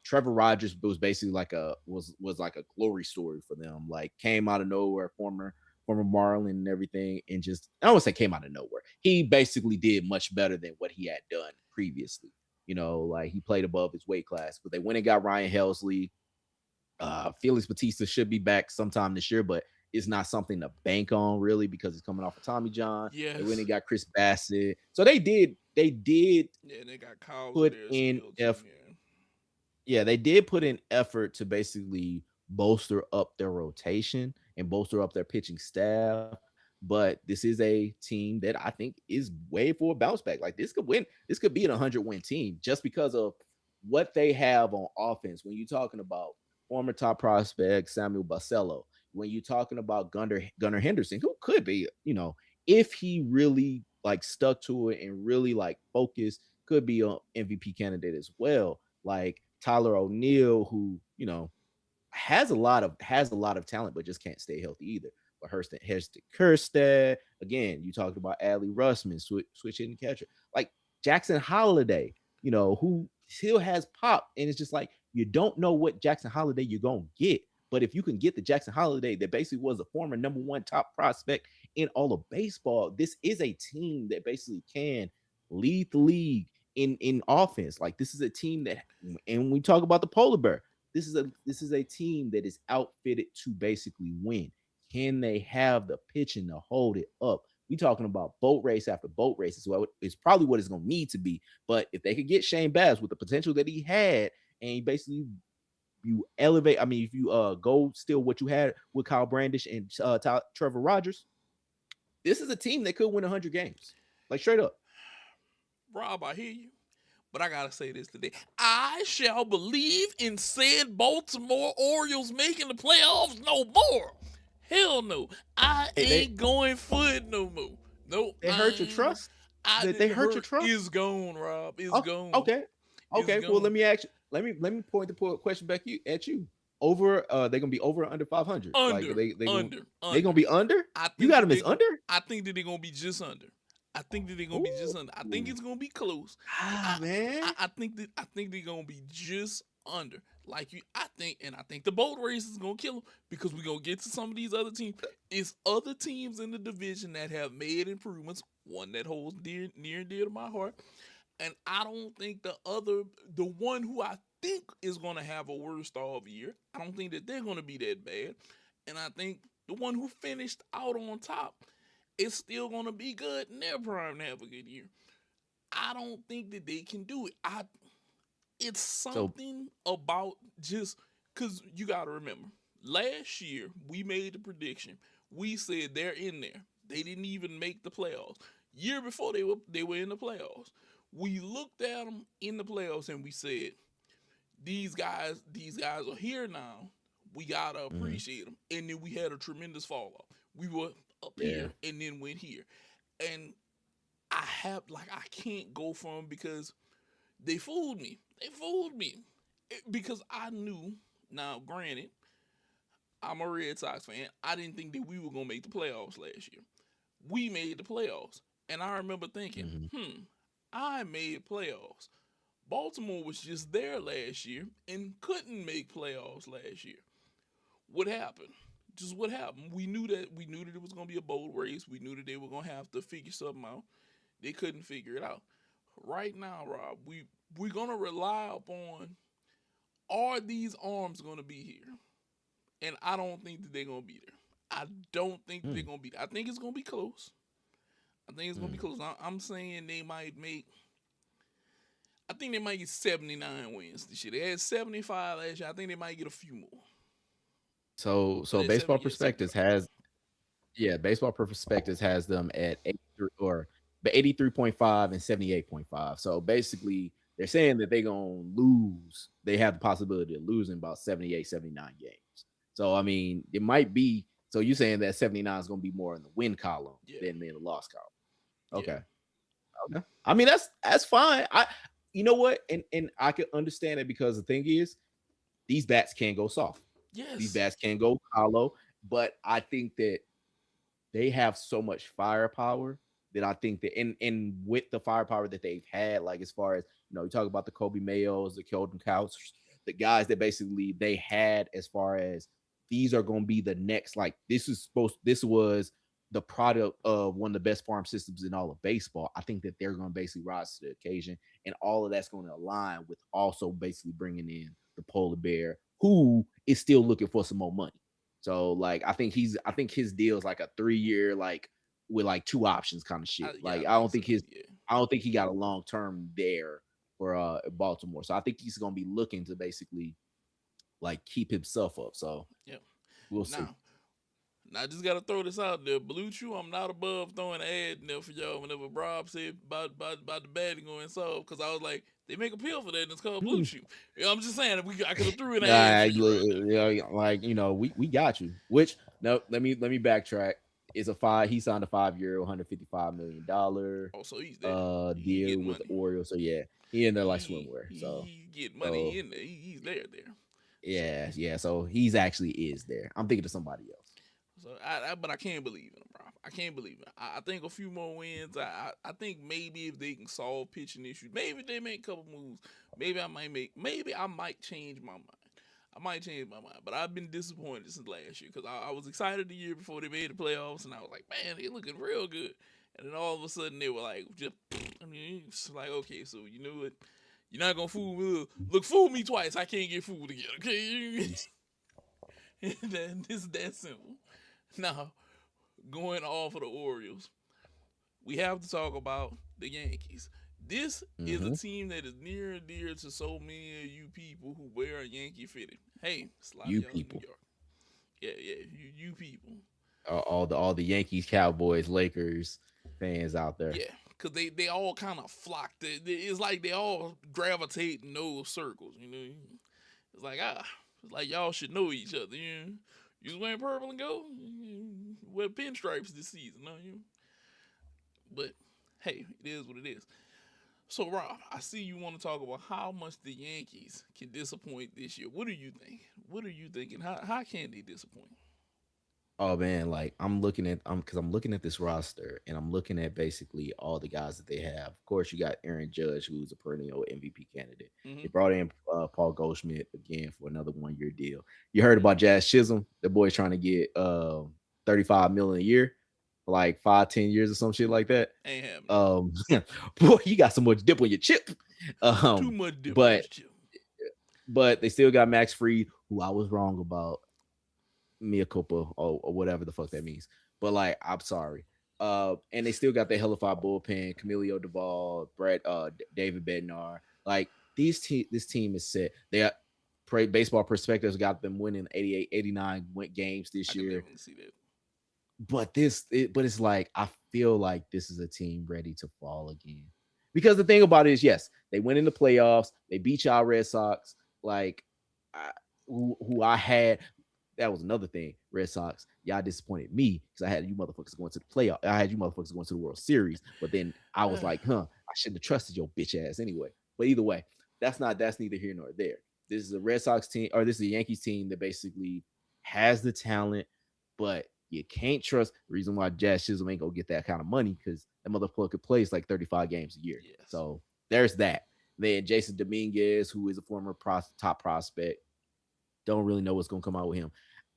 Trevor Rogers was basically like was like a glory story for them. Like came out of nowhere, former Marlin and everything, and just I don't want to say came out of nowhere. He basically did much better than what he had done previously. Like he played above his weight class. But they went and got Ryan Helsley. Felix Batista should be back sometime this year, but it's not something to bank on really because he's coming off of Tommy John. They went Yes. and got Chris Bassett. So they did Yeah, they got Cowser put there in still too. effort. Yeah. Yeah, they did put in effort to basically bolster up their rotation and bolster up their pitching staff. But this is a team that I think is way for a bounce back. Like this could win. This could be an 100-win team just because of what they have on offense. When you're talking about former top prospect Samuel Basello, when you're talking about Gunnar Henderson, who could be, if he really like stuck to it and really like focused, could be an MVP candidate as well. Like Tyler O'Neill, who has a lot of talent, but just can't stay healthy either. But Heston Kjerstad, again, you talked about Adley Rushman, switch hitting catcher, like Jackson Holiday, who still has pop, and it's just like you don't know what Jackson Holiday you're gonna get. But if you can get the Jackson Holiday that basically was a former number one top prospect in all of baseball, this is a team that basically can lead the league in offense. Like this is a team that, and we talk about the polar bear. This is a team that is outfitted to basically win. Can they have the pitching to hold it up? We talking about boat race after boat race. It's probably what it's going to need to be. But if they could get Shane Bass with the potential that he had, and basically you elevate, I mean, if you go still what you had with Kyle Brandish and Trevor Rogers, this is a team that could win 100 games, like straight up. Rob, I hear you. But I gotta say this today. I shall believe in said Baltimore Orioles making the playoffs no more. Hell no. I They they, ain't going for it no more. Nope. they I hurt your ain't going. trust. I They didn't hurt your hurt. trust. It's gone, Rob. It's Oh, gone. okay. It's Okay. Well, gone. let me ask you. Let me point the question back at you. Over they're gonna be over or under 500. Like Under. they gonna Under. be under? I You think got that them as under? I think that they're gonna be just under. I think that they're gonna be just under. I think Ooh. it's gonna be close. Ah, I man. I think they're gonna be just under. Like you, I think the boat race is gonna kill them because we're gonna get to some of these other teams. It's other teams in the division that have made improvements. One that holds near and dear to my heart, and I don't think the one who I think is gonna have a worst off year. I don't think that they're gonna be that bad, and I think the one who finished out on top is still gonna be good in their prime to have a good year. I don't think that they can do it. It's So something about just because you got to remember last year we made the prediction. We said they're in there. They didn't even make the playoffs. Year before they were in the playoffs. We looked at them in the playoffs and we said these guys are here now. We gotta Hmm. appreciate them. And then we had a tremendous fall off. We were up Yeah. here and then went here. And I can't go for them because they fooled me. They fooled me. Because I knew, now granted, I'm a Red Sox fan. I didn't think that we were gonna make the playoffs last year. We made the playoffs. And I remember thinking, Hmm. I made playoffs. Baltimore was just there last year and couldn't make playoffs last year. What happened? Just what happened? We knew that it was gonna be a bold race. We knew that they were gonna have to figure something out. They couldn't figure it out. Right now, Rob, we're gonna rely upon, are these arms gonna be here? And I don't think that they're gonna be there. I don't think that they're Mm. gonna be there. I think it's gonna be close. I think it's gonna be Mm. close. I'm saying they might make. I think they might get 79 wins this year. They had 75 last year. I think they might get a few more. So But at baseball 70, yeah, perspectives 75. has yeah, baseball perspectives has them at 83 or but 83.5 and 78.5. So basically they're saying that they're gonna lose. They have the possibility of losing about 78, 79 games. So I mean, it might be so you're saying that 79 is gonna be more in the win column Yeah, than in the loss column. yeah. Okay. Okay. I mean that's fine. I you know what? And I can understand it because the thing is these bats can't go soft. These Yes. bats can't go hollow. But I think that they have so much firepower that I think that and with the firepower that they've had, like as far as you talk about the Kobe Mayos, the Keldon Couch, the guys that basically they had as far as these are going to be the next, like this was the product of one of the best farm systems in all of baseball. I think that they're going to basically rise to the occasion, and all of that's going to align with also basically bringing in the polar bear, who is still looking for some more money. So like I think his deal is like a 3 year like with like two options kind of shit. Yeah, Like I think so. Yeah. I don't think he got a long term there for Baltimore. So I think he's gonna be looking to basically like keep himself up. So Yeah. we'll see. Now, now I just gotta throw this out there. Blue Chew, I'm not above throwing an ad in there for y'all whenever Rob said about the batting going soft, because I was like, they make a pill for that and it's called Blue Chew. You know, I'm just saying I could have threw in an ad for you right there. Like we got you. Which no, let me backtrack. It's a five. He signed a 5 year, $155 million Oh, so he's there. He deal getting with the money. Orioles. So yeah, he in there like He swimwear. he getting money. So He in there. He's there. So yeah, yeah. So he's actually is there. I'm thinking of somebody else. but I can't believe in him, bro. I can't believe it. I think a few more wins. I think maybe if they can solve pitching issues, maybe they make a couple moves. Maybe I might change my mind. I might change my mind, but I've been disappointed since last year because I was excited the year before they made the playoffs, and I was like, man, they looking real good. And then all of a sudden they were like, just, I mean, it's like, okay, so you know what? You're not gonna fool me. Look, fool me twice. I can't get fooled again. Okay, this is that simple. Now, going off of the Orioles, we have to talk about the Yankees. This is a Mm-hmm. team that is near and dear to so many of you people who wear a Yankee fitted. Hey, it's a lot of You y'all in New people, York. Yeah, you people. all the Yankees, Cowboys, Lakers fans out there. Yeah, because they all kind of flock. It's like they all gravitate in those circles. You know, it's like it's like y'all should know each other. You know? You was wearing purple and gold. You wear pinstripes this season, no? You. But hey, it is what it is. So Rob, I see you want to talk about how much the Yankees can disappoint this year. What do you think? What are you thinking? How can they disappoint? Oh man, like I'm looking at this roster and I'm looking at basically all the guys that they have. Of course, you got Aaron Judge, who's a perennial MVP candidate. Mm-hmm. They brought in Paul Goldschmidt again for another 1 year deal. You heard Mm-hmm. about Jazz Chisholm? The boy's trying to get 35 million a year for like 5, 10 years or some shit like that. Ain't happening. Um, boy, you got so much dip on your chip. Too Um, much dip on but this chip. they still got Max Fried, who I was wrong about mea culpa or whatever the fuck that means. But like, I'm sorry. And they still got the hellified bullpen, Camilio Duvall, Brett, David Bednar. Like this team is set. They are baseball perspectives got them winning 88, 89 win games I this can year. definitely see that. But it's like I feel like this is a team ready to fall again. Because the thing about it is, yes, they went in the playoffs, they beat y'all Red Sox, like I, who I had. that was another thing. Red Sox, y'all disappointed me because I had you motherfuckers going to the playoff. I had you motherfuckers going to the World Series, but then I was like, I shouldn't have trusted your bitch ass anyway. But either way, that's neither here nor there. This is a Red Sox team, or this is a Yankees team that basically has the talent, but you can't trust. The reason why Jazz Chisholm ain't gonna get that kind of money because that motherfucker plays like 35 games a year. Yes. So there's that. Then Jason Dominguez, who is a former top prospect, don't really know what's gonna come out with him.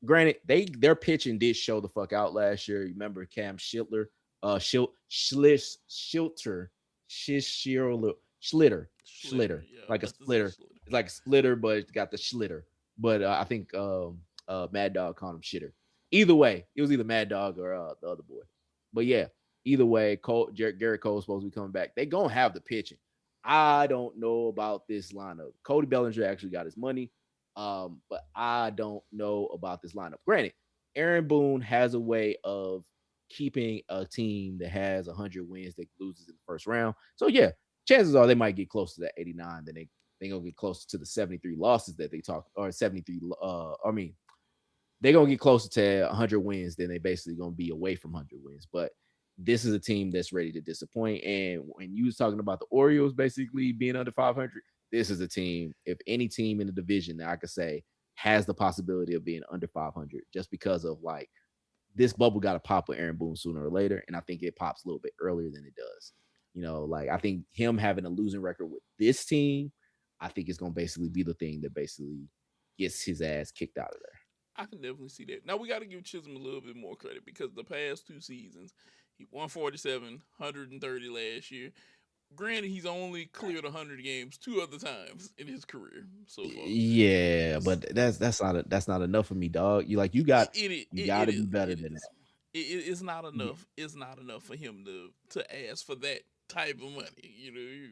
Granted, their pitching did show the fuck out last year. You remember Cam Schlitter, Schilter, Schlitter, Yeah, like a that's the splitter. Schlitter. It's like a splitter, but it's got the Schlitter. But I think Mad Dog called him Shitter. Either way, it was either Mad Dog or the other boy. But yeah, either way, Garrett Cole's supposed to be coming back. They gonna have the pitching. I don't know about this lineup. Cody Bellinger actually got his money, but I don't know about this lineup. Granted, Aaron Boone has a way of keeping a team that has 100 wins that loses in the first round. So yeah, chances are they might get close to that 89. Then they gonna get closer to the 73 losses that they talk, or 73. I mean, they're gonna get closer to 100 wins than they basically gonna be away from 100 wins. But this is a team that's ready to disappoint. And when you was talking about the Orioles basically being under 500, this is a team. If any team in the division that I could say has the possibility of being under 500, just because of like this bubble got to pop with Aaron Boone sooner or later, and I think it pops a little bit earlier than it does. You know, like I think him having a losing record with this team, I think it's gonna basically be the thing that basically gets his ass kicked out of there. I can definitely see that. Now we got to give Chisholm a little bit more credit because the past two seasons, he won 47, 130 last year. Granted, he's only cleared 100 games two other times in his career so far. Yeah, but that's not enough for me, dog. You got to be better it than is. It's not that. enough. It's not enough for him to ask for that type of money.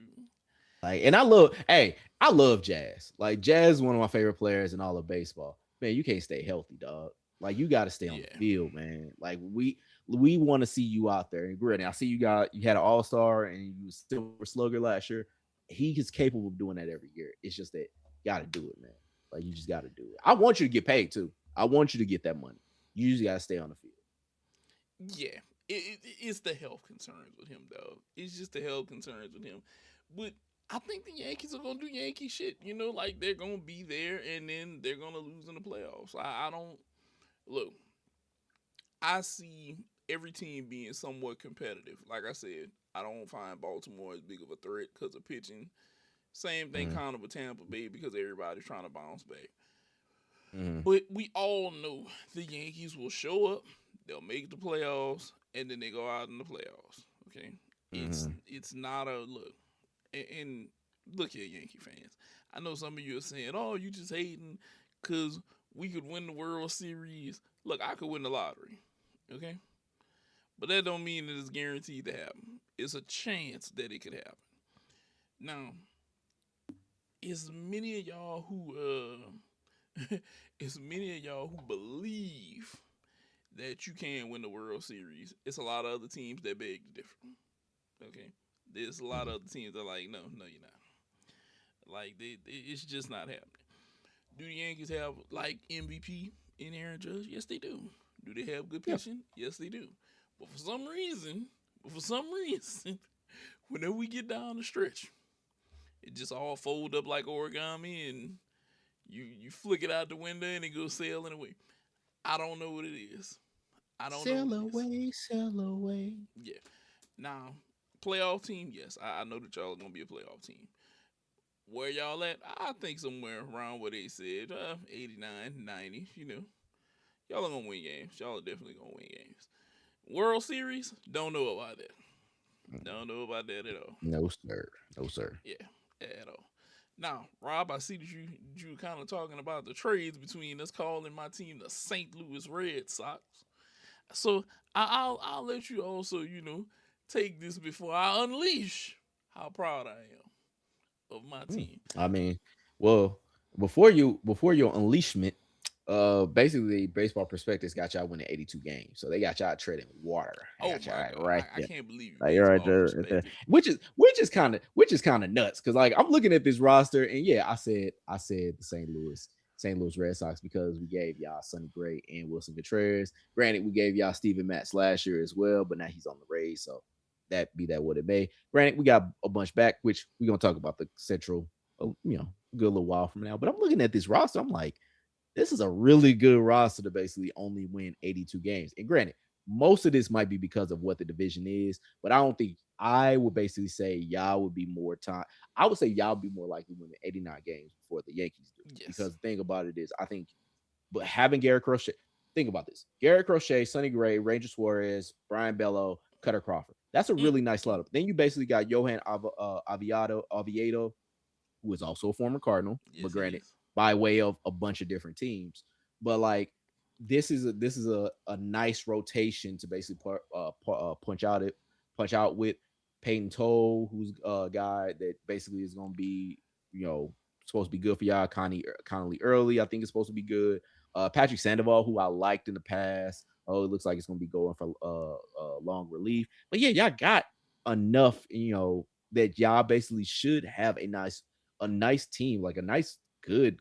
Like, and I love Jazz. Like, Jazz is one of my favorite players in all of baseball. Man, you can't stay healthy, dog. Like, you got to stay on the Yeah. field, man. Like, we want to see you out there. And granted, I see you had an All Star and you was Silver Slugger last year. He is capable of doing that every year. It's just that you got to do it, man. Like, you just got to do it. I want you to get paid too. I want you to get that money. You just got to stay on the field. Yeah. It's the health concerns with him, dog. It's just the health concerns with him. But I think the Yankees are gonna do Yankee shit. Like they're gonna be there and then they're gonna lose in the playoffs. I don't look. I see every team being somewhat competitive. Like I said, I don't find Baltimore as big of a threat because of pitching. Same thing Mm-hmm. kind of with Tampa Bay because everybody's trying to bounce back. Mm-hmm. But we all know the Yankees will show up, they'll make the playoffs, and then they go out in the playoffs. Okay, it's Mm-hmm. it's not a look. And look here, Yankee fans. I know some of you are saying, "Oh, you just hating because we could win the World Series." Look, I could win the lottery. Okay, but that don't mean that it's guaranteed to happen. It's a chance that it could happen. Now, as many of y'all as many of y'all who believe that you can win the World Series, it's a lot of other teams that beg to differ. Okay, there's a lot of other teams that are like, no, no, you're not. Like it's just not happening. Do the Yankees have like MVP in Aaron Judge? Yes, they do. Do they have good Yeah. pitching? Yes, they do. But for some reason, whenever we get down the stretch, it just all fold up like origami, and you flick it out the window and it goes sailing away. I don't know what it is. I don't know what Sail it is. away, sail away. Yeah. Now, playoff team, yes, I know that y'all are gonna be a playoff team. Where y'all at? I think somewhere around what they said, 89, 90. Y'all are gonna win games. Y'all are definitely gonna win games. World Series, don't know about that. Don't know about that at all. No, sir. No, sir. Yeah, at all. Now, Rob, I see that you kind of talking about the trades between us calling my team the St. Louis Red Sox. So I'll let you also take this before I unleash how proud I am of my team. I mean, well, before your unleashment, basically baseball perspectives got y'all winning 82 games. So they got y'all treading water. They Oh got y'all my like god, right I there. can't believe you Like you're right baseball there, right there. perspective. Which is kind of nuts. Cause like I'm looking at this roster and yeah, I said the St. Louis. St. Louis Red Sox because we gave y'all Sonny Gray and Wilson Contreras. Granted, we gave y'all Steven Matz last year as well, but now he's on the Rays, so that be that what it may. Granted, we got a bunch back, which we're gonna talk about the Central, a good little while from now. But I'm looking at this roster, I'm like, this is a really good roster to basically only win 82 games. And granted, most of this might be because of what the division is, but I don't think I would basically say y'all would be more time. I would say y'all be more likely winning 89 games before the Yankees do. Yes. Because the thing about it is, I think, but having Garrett Crochet, think about this: Garrett Crochet, Sonny Gray, Ranger Suarez, Brian Bello, Cutter Crawford. That's a Mm, really nice mm. lineup. Then you basically got Johan Oviedo, who is also a former Cardinal, but Yes, he granted, is. by way of a bunch of different teams. But like this is a nice rotation to basically punch out with Peyton Toll, who's a guy that basically is going to be supposed to be good for y'all. Connolly Early, I think is supposed to be good. Patrick Sandoval, who I liked in the past. Oh, it looks like it's going to be going for long relief. But yeah, y'all got enough, that y'all basically should have a nice team, like a nice good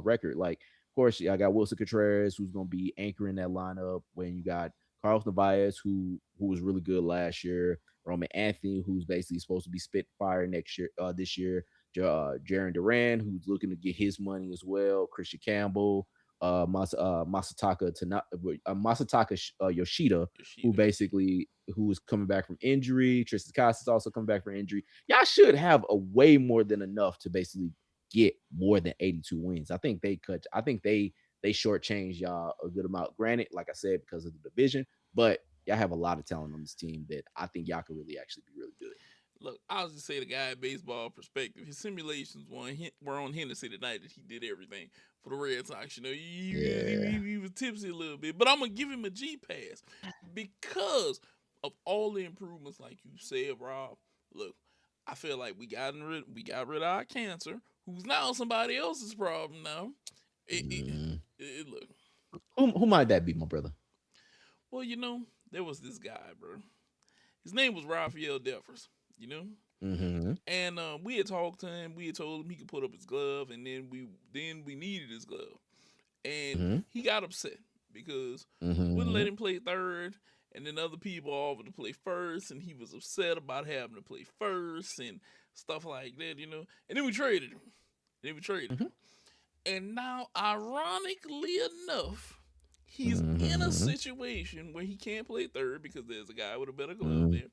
record. Like, of course, I got Wilson Contreras, who's going to be anchoring that lineup. When you got Carlos Narvaez, who was really good last year. Roman Anthony, who's basically supposed to be spitfire next year, this year. Jaron Duran, who's looking to get his money as well. Christian Campbell, Masataka Yoshida, who Yoshida. basically who is coming back from injury. Tristan Casas is also coming back from injury. Y'all should have a way more than enough to basically get more than 82 wins. I think they shortchanged y'all a good amount. Granted, like I said, because of the division, but y'all have a lot of talent on this team that I think y'all could really actually be really good. Look, I'll just say the guy at baseball perspective. His simulations were on Hennessy tonight that he did everything for the Red Sox. You know, Yeah. he was tipsy a little bit, but I'm gonna give him a G pass because of all the improvements, like you said, Rob. Look, I feel like we got rid of our cancer, who's now somebody else's problem now. It, it, Mm. look, Who might that be, my brother? well, there was this guy, bro. His name was Rafael Devers. You know, Mm-hmm. and we had talked to him. We had told him he could put up his glove, and then we needed his glove, and Mm-hmm. he got upset because we wouldn't Mm-hmm. let him play third, and then other people offered to play first, and he was upset about having to play first and stuff like that, And then we traded him. And now, ironically enough, he's in a Mm-hmm. situation where he can't play third because there's a guy with a better glove Mm-hmm. there,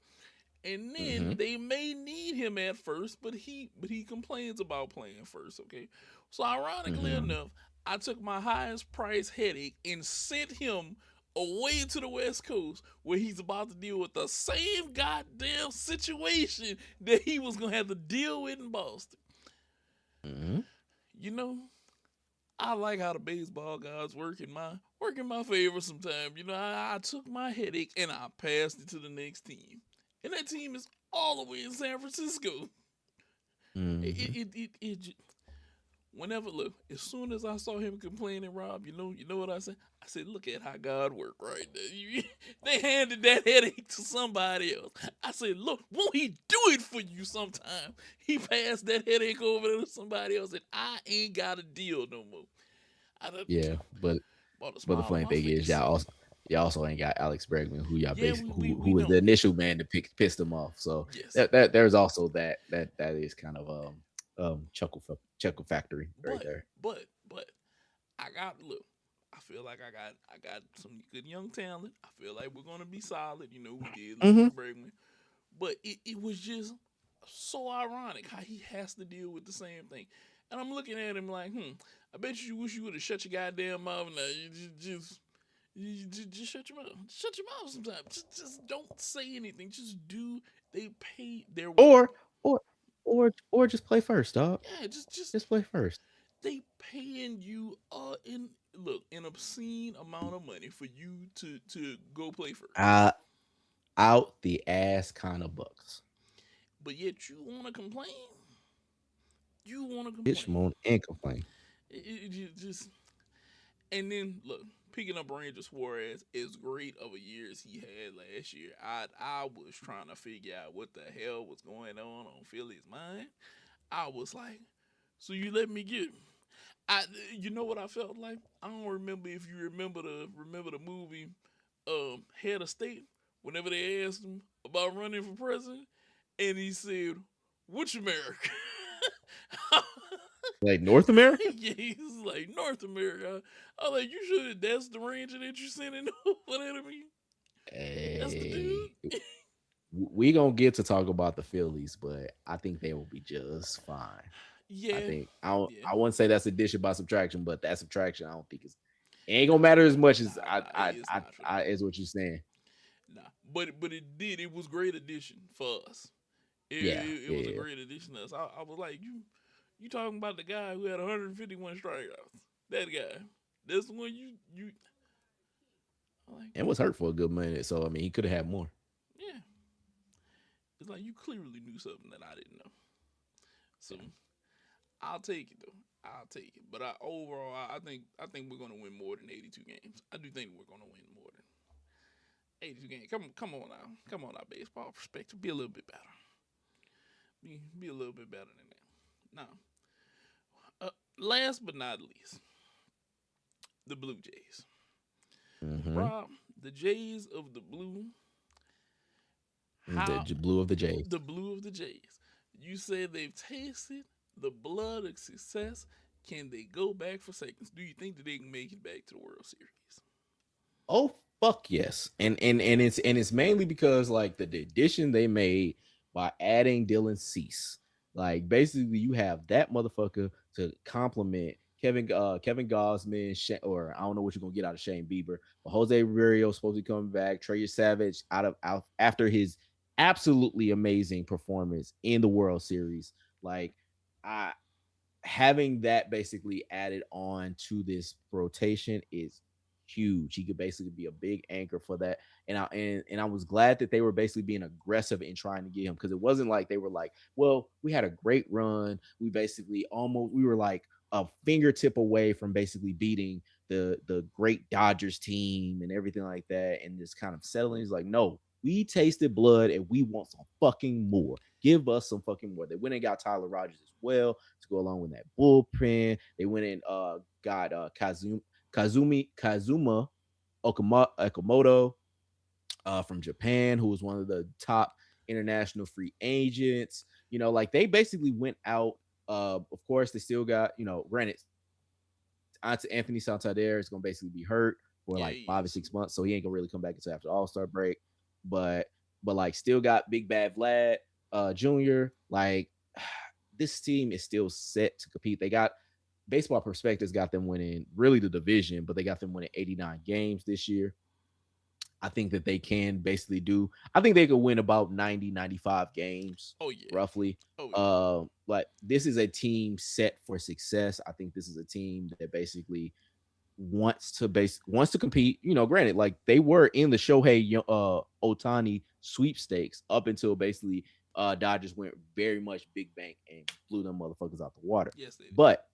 and then Mm-hmm. they may need him at first, but he complains about playing first. Okay, so ironically Mm-hmm. enough, I took my highest price headache and sent him away to the West Coast where he's about to deal with the same goddamn situation that he was gonna have to deal with in Boston. Mm-hmm. You know, I like how the baseball gods work in my favor sometimes. I took my headache and I passed it to the next team, and that team is all the way in San Francisco. Mm-hmm. It whenever look, as soon as I saw him complaining, Rob, you know what I said? I said, look at how God worked right there. They handed that headache to somebody else. I said, look, won't he do it for you sometime? He passed that headache over to somebody else, and I ain't got a deal no more. I done Yeah, brought a but the smile on funny my thing is, face. y'all also ain't got Alex Bregman, who y'all Yeah, basically who we was the don't. initial man to pissed him off. So Yes, that there's also that is kind of chuckle factory right but there. but I got look. I feel like I got some good young talent. I feel like we're gonna be solid. We did Mm-hmm. lose Bregman, but it was just so ironic how he has to deal with the same thing. And I'm looking at him like, I bet you wish you would have shut your goddamn mouth now. You just shut your mouth. Shut your mouth sometimes. Just don't say anything. Just do. They pay their. Or or or just play first, dog. Yeah, just Just play first. they paying you an obscene amount of money for you to go play first, Uh Out the ass kind of bucks. but yet you want to complain. You want to Bitch complain. moan and complain. Just and then look, picking up Ranger Suarez, as great of a year as he had last year, I was trying to figure out what the hell was going on Philly's mind. I was like, so you let me get him. I you know what I felt like? I don't remember if you remember the movie Head of State, whenever they asked him about running for president, and he said, "Which America?" Like North America? Yeah, he's like North America. I was like, you should. That's the ranger that you sending over there to me. That's the Hey, dude. we gonna get to talk about the Phillies, but I think they will be just fine. I Yeah, think I don't, yeah. I wouldn't say that's addition by subtraction, but that subtraction I don't think it ain't gonna matter as much as Nah. It's not for them. is what you're saying. Nah, but it did. It was great addition for us. Yeah, It yeah, was a yeah. great addition to us. I was like, you talking about the guy who had 151 strikeouts? That guy. That's the one you. I'm like, And was hurt for a good minute, so I mean he could have had more. yeah. It's like you clearly knew something that I didn't know. So I'll take it though. I'll take it. But overall, I think we're gonna win more than 82 games. I do think we're gonna win more than 82 games. Come on now. Come on now, baseball perspective. Be a little bit better. Be a little bit better than that. Now, last but not least, the Blue Jays. Mm-hmm. Rob, the Jays of the Blue. How Blue of the Jays. the Blue of the Jays? You said they've tasted the blood of success. Can they go back for seconds? Do you think that they can make it back to the World Series? Oh fuck yes, and it's mainly because like the addition they made by adding Dylan Cease. Like basically, you have that motherfucker to complement Kevin Gosman, or I don't know what you're gonna get out of Shane Bieber, but Jose Rio supposed to be coming back. Trey Savage out after his absolutely amazing performance in the World Series. Like I having that basically added on to this rotation is huge. He could basically be a big anchor for that. And I was glad that they were basically being aggressive in trying to get him because it wasn't like they were like, well, we had a great run. We were like a fingertip away from basically beating the great Dodgers team and everything like that, and just kind of settling. He's like, no, we tasted blood and we want some fucking more. Give us some fucking more. They went and got Tyler Rogers as well to go along with that bullpen. They went and got Kazuma Okamoto from Japan, who was one of the top international free agents. Like they basically went out. Of course, they still got, granted, Anthony Santander is going to basically be hurt for Yeah, like he 5 or is. 6 months, so he ain't gonna really come back until after All-Star break. But like still got Big Bad Vlad Jr. Like this team is still set to compete. They got Baseball Perspectives got them winning really the division, but they got them winning 89 games this year. I think that they can basically do. I think they could win about 90, 95 games Oh yeah. roughly. Oh yeah. But this is a team set for success. I think this is a team that basically wants to compete. Granted, like they were in the Shohei Otani sweepstakes up until basically Dodgers went very much big bank and blew them motherfuckers out the water. Yes, they did. But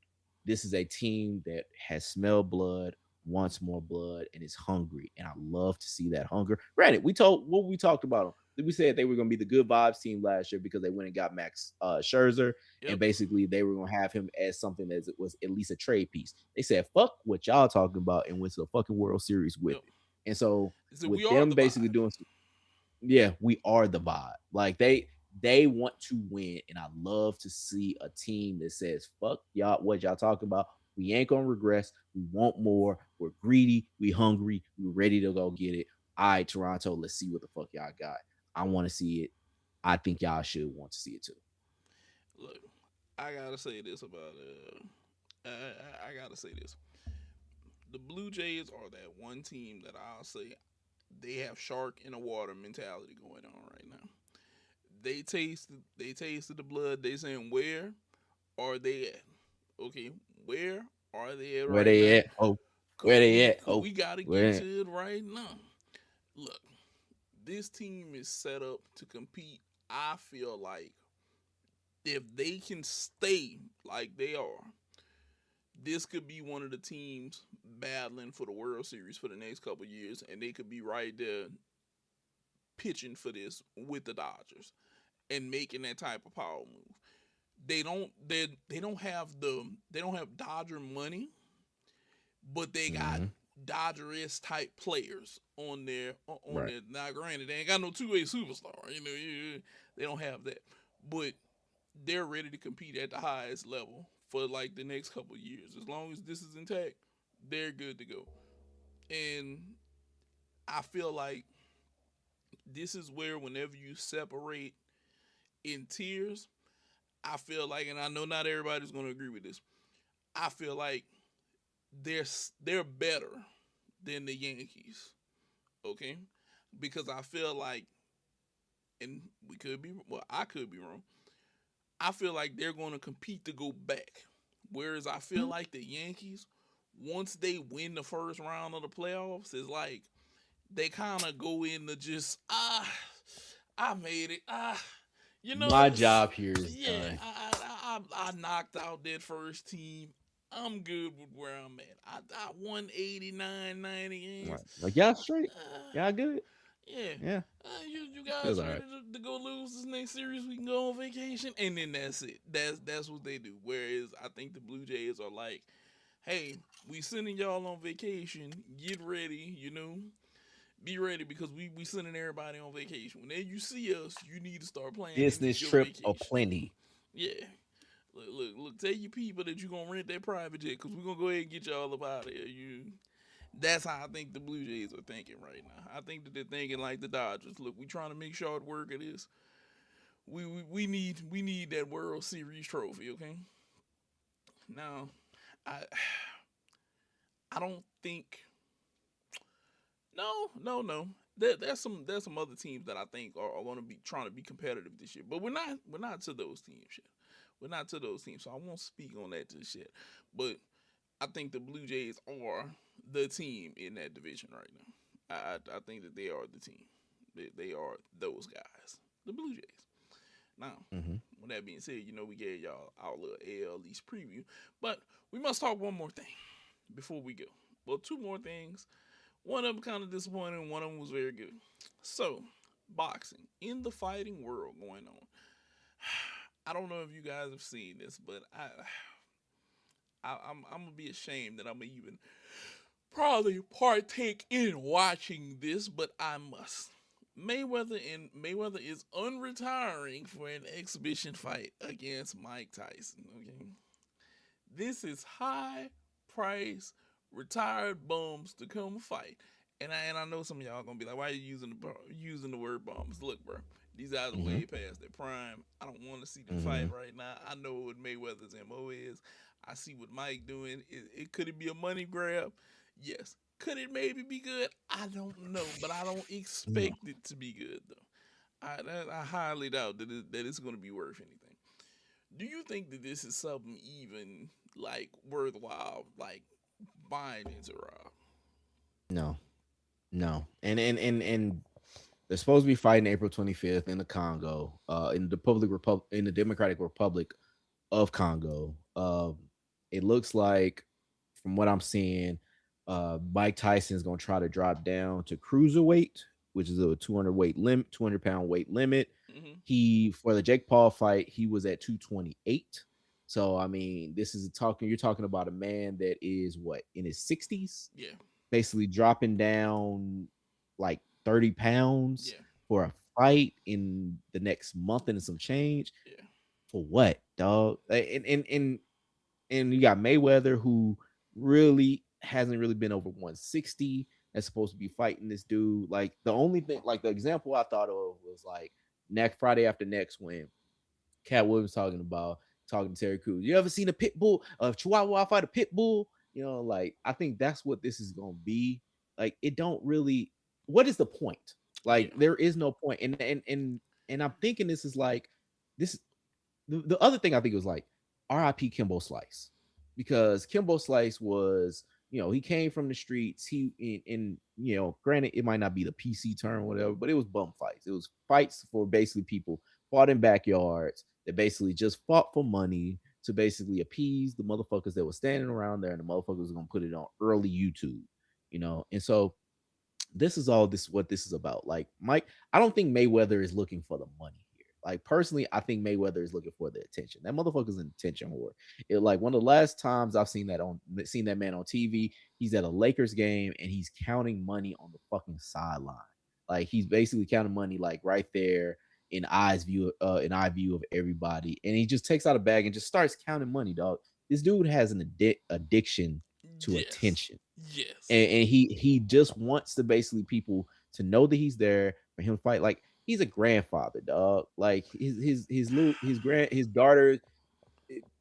this is a team that has smelled blood, wants more blood, and is hungry. And I love to see that hunger. Granted, we talked about them. We said they were going to be the good vibes team last year because they went and got Max Scherzer, and Yep. basically they were going to have him as something that was at least a trade piece. They said, fuck what y'all talking about, and went to the fucking World Series with Yep. it. And so So we with are them the basically vibe. doing, yeah, we are the vibe. Like they want to win, and I love to see a team that says, fuck y'all, what y'all talking about. We ain't gonna regress. We want more. We're greedy. We hungry. We're ready to go get it. All right, Toronto, let's see what the fuck y'all got. I want to see it. I think y'all should want to see it too. Look, I gotta say this about I gotta say this. The Blue Jays are that one team that I'll say they have shark in the water mentality going on right now. They tasted the blood. They saying where are they at? Okay, where are they at Where right they now? at? Oh, Cause where they we at? cause Oh, we gotta get where? to it right now. Look, this team is set up to compete. I feel like if they can stay like they are, this could be one of the teams battling for the World Series for the next couple of years, and they could be right there pitching for this with the Dodgers and making that type of power move. they don't have Dodger money, but they got Hmm. Dodgers type players on their on Right. their. Now, granted, they ain't got no two-way superstar. They don't have that, but they're ready to compete at the highest level for like the next couple of years. As long as this is intact, they're good to go. And I feel like this is where whenever you separate in tiers, I feel like, and I know not everybody's going to agree with this. I feel like they're better than the Yankees. Okay, because I feel like, and we could be, well, I could be wrong. I feel like they're going to compete to go back. Whereas I feel like the Yankees, once they win the first round of the playoffs, is like they kind of go into just I made it. You know, My job here is yeah, done. I knocked out that first team. I'm good with where I'm at. I won 89, 90 Right. games. Like y'all straight. Uh, Y'all good. yeah. Yeah. You Feels guys all ready right. to go lose this next series? We can go on vacation, and then that's it. That's what they do. Whereas I think the Blue Jays are like, hey, we sending y'all on vacation. Get ready, be ready because we sending everybody on vacation. Whenever you see us, you need to start planning Business your trip vacation. aplenty. Yeah. Look. Tell your people that you're gonna rent that private jet because we're gonna go ahead and get y'all up out of here. That's how I think the Blue Jays are thinking right now. I think that they're thinking like the Dodgers. Look, we trying to make sure it work. It is. We need that World Series trophy. Okay. Now, I I don't think. No. There's some other teams that I think are going to be trying to be competitive this year, but we're not to those teams yet. We're not to those teams, so I won't speak on that just yet. But I think the Blue Jays are the team in that division right now. I think that they are the team. They are those guys, the Blue Jays. Now, Hmm. with that being said, we gave y'all our little AL East preview, but we must talk one more thing before we go. Well, two more things. One of them kind of disappointing. One of them was very good. So, boxing in the fighting world going on. I don't know if you guys have seen this, but I'm gonna be ashamed that I'm gonna even probably partake in watching this, but I must. Mayweather is unretiring for an exhibition fight against Mike Tyson. Okay, this is high price retired bums to come fight. And I know some of y'all gonna be like, why are you using the word bums? Look, bro, these guys are Hmm. way past their prime. I don't want to see them fight Hmm. right now. I know what Mayweather's MO is. I see what Mike doing. Could it be a money grab? Yes. Could it maybe be good? I don't know, but I don't No. expect it to be good though. I highly doubt that it's going to be worth anything. Do you think that this is something even like worthwhile, like buying into, Rob? No. No. And they're supposed to be fighting April 25th in the Congo, in the Democratic Republic of Congo. It looks like, from what I'm seeing, Mike Tyson is going to try to drop down to cruiserweight, which is a 200 pound weight limit. Hmm. He For the Jake Paul fight, he was at 228. So I mean, you're talking about a man that is what, in his 60s, Yeah, basically dropping down like 30 pounds yeah, for a fight in the next month and some change. yeah, For what, dog? And you got Mayweather, who really hasn't really been over 160. That's supposed to be fighting this dude. Like, the only thing, like, the example I thought of was like next Friday after next, when Cat Williams talking to Terry Crews. You ever seen a pit bull, a Chihuahua fight a pit bull? Like, I think that's what this is gonna be. Like, it don't really. What is the point? yeah, Like, there is no point. And I'm thinking this is like this. The other thing I think was like R.I.P. Kimbo Slice, because Kimbo Slice was, he came from the streets. Granted, it might not be the PC term or whatever, but it was bum fights. It was fights for basically people fought in backyards that basically just fought for money to basically appease the motherfuckers that were standing around there, and the motherfuckers was gonna put it on early YouTube. And so this is all this what this is about. Like, Mike, I don't think Mayweather is looking for the money here. Like personally, I think Mayweather is looking for the attention. That motherfucker's an attention whore. It like one of the last times I've seen that man on TV. He's at a Lakers game and he's counting money on the fucking sideline. Like he's basically counting money like right there in eye view of everybody, and he just takes out a bag and just starts counting money, dog. This dude has an addiction to Yes. attention, Yes. and he just wants to basically people to know that he's there for him to fight. Like he's a grandfather, dog. Like his daughter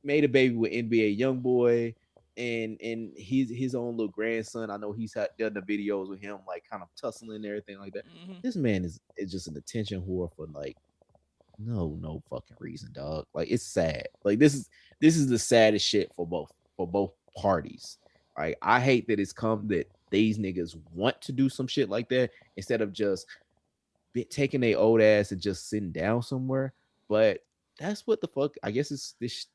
made a baby with NBA YoungBoy, and he's his own little grandson. I know he's had done the videos with him, like kind of tussling and everything like that. Hmm. This man is just an attention whore for like no fucking reason, dog. Like it's sad. Like this is the saddest shit for both parties. Like I hate that it's come that these niggas want to do some shit like that instead of just taking their old ass and just sitting down somewhere. But that's what the fuck. I guess it's this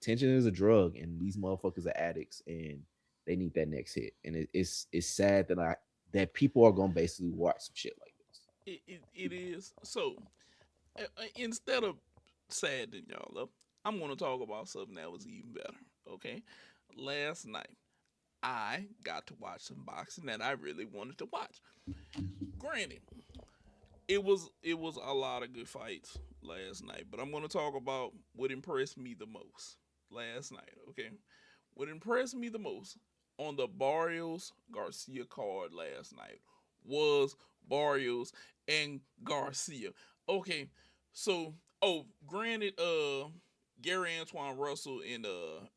tension is a drug, and these motherfuckers are addicts, and they need that next hit. And it's sad that people are gonna basically watch some shit like this. It is. So instead of saddening y'all up, I'm going to talk about something that was even better. Okay, last night I got to watch some boxing that I really wanted to watch. Granted, it was a lot of good fights last night, but I'm going to talk about what impressed me the most last night. Okay, what impressed me the most on the Barrios Garcia card last night was Barrios and Garcia. Okay, so granted, Gary Antoine Russell and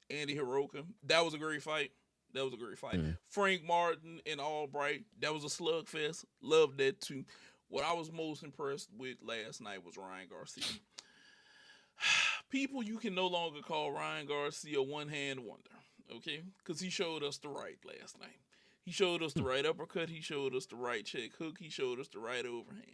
Andy Hiroka, that was a great fight. That was a great fight. Mm. Frank Martin and Albright, that was a slugfest. Loved that too. What I was most impressed with last night was Ryan Garcia. People, you can no longer call Ryan Garcia one hand wonder, okay? Because he showed us the right last night. He showed us the right uppercut. He showed us the right check hook. He showed us the right overhand.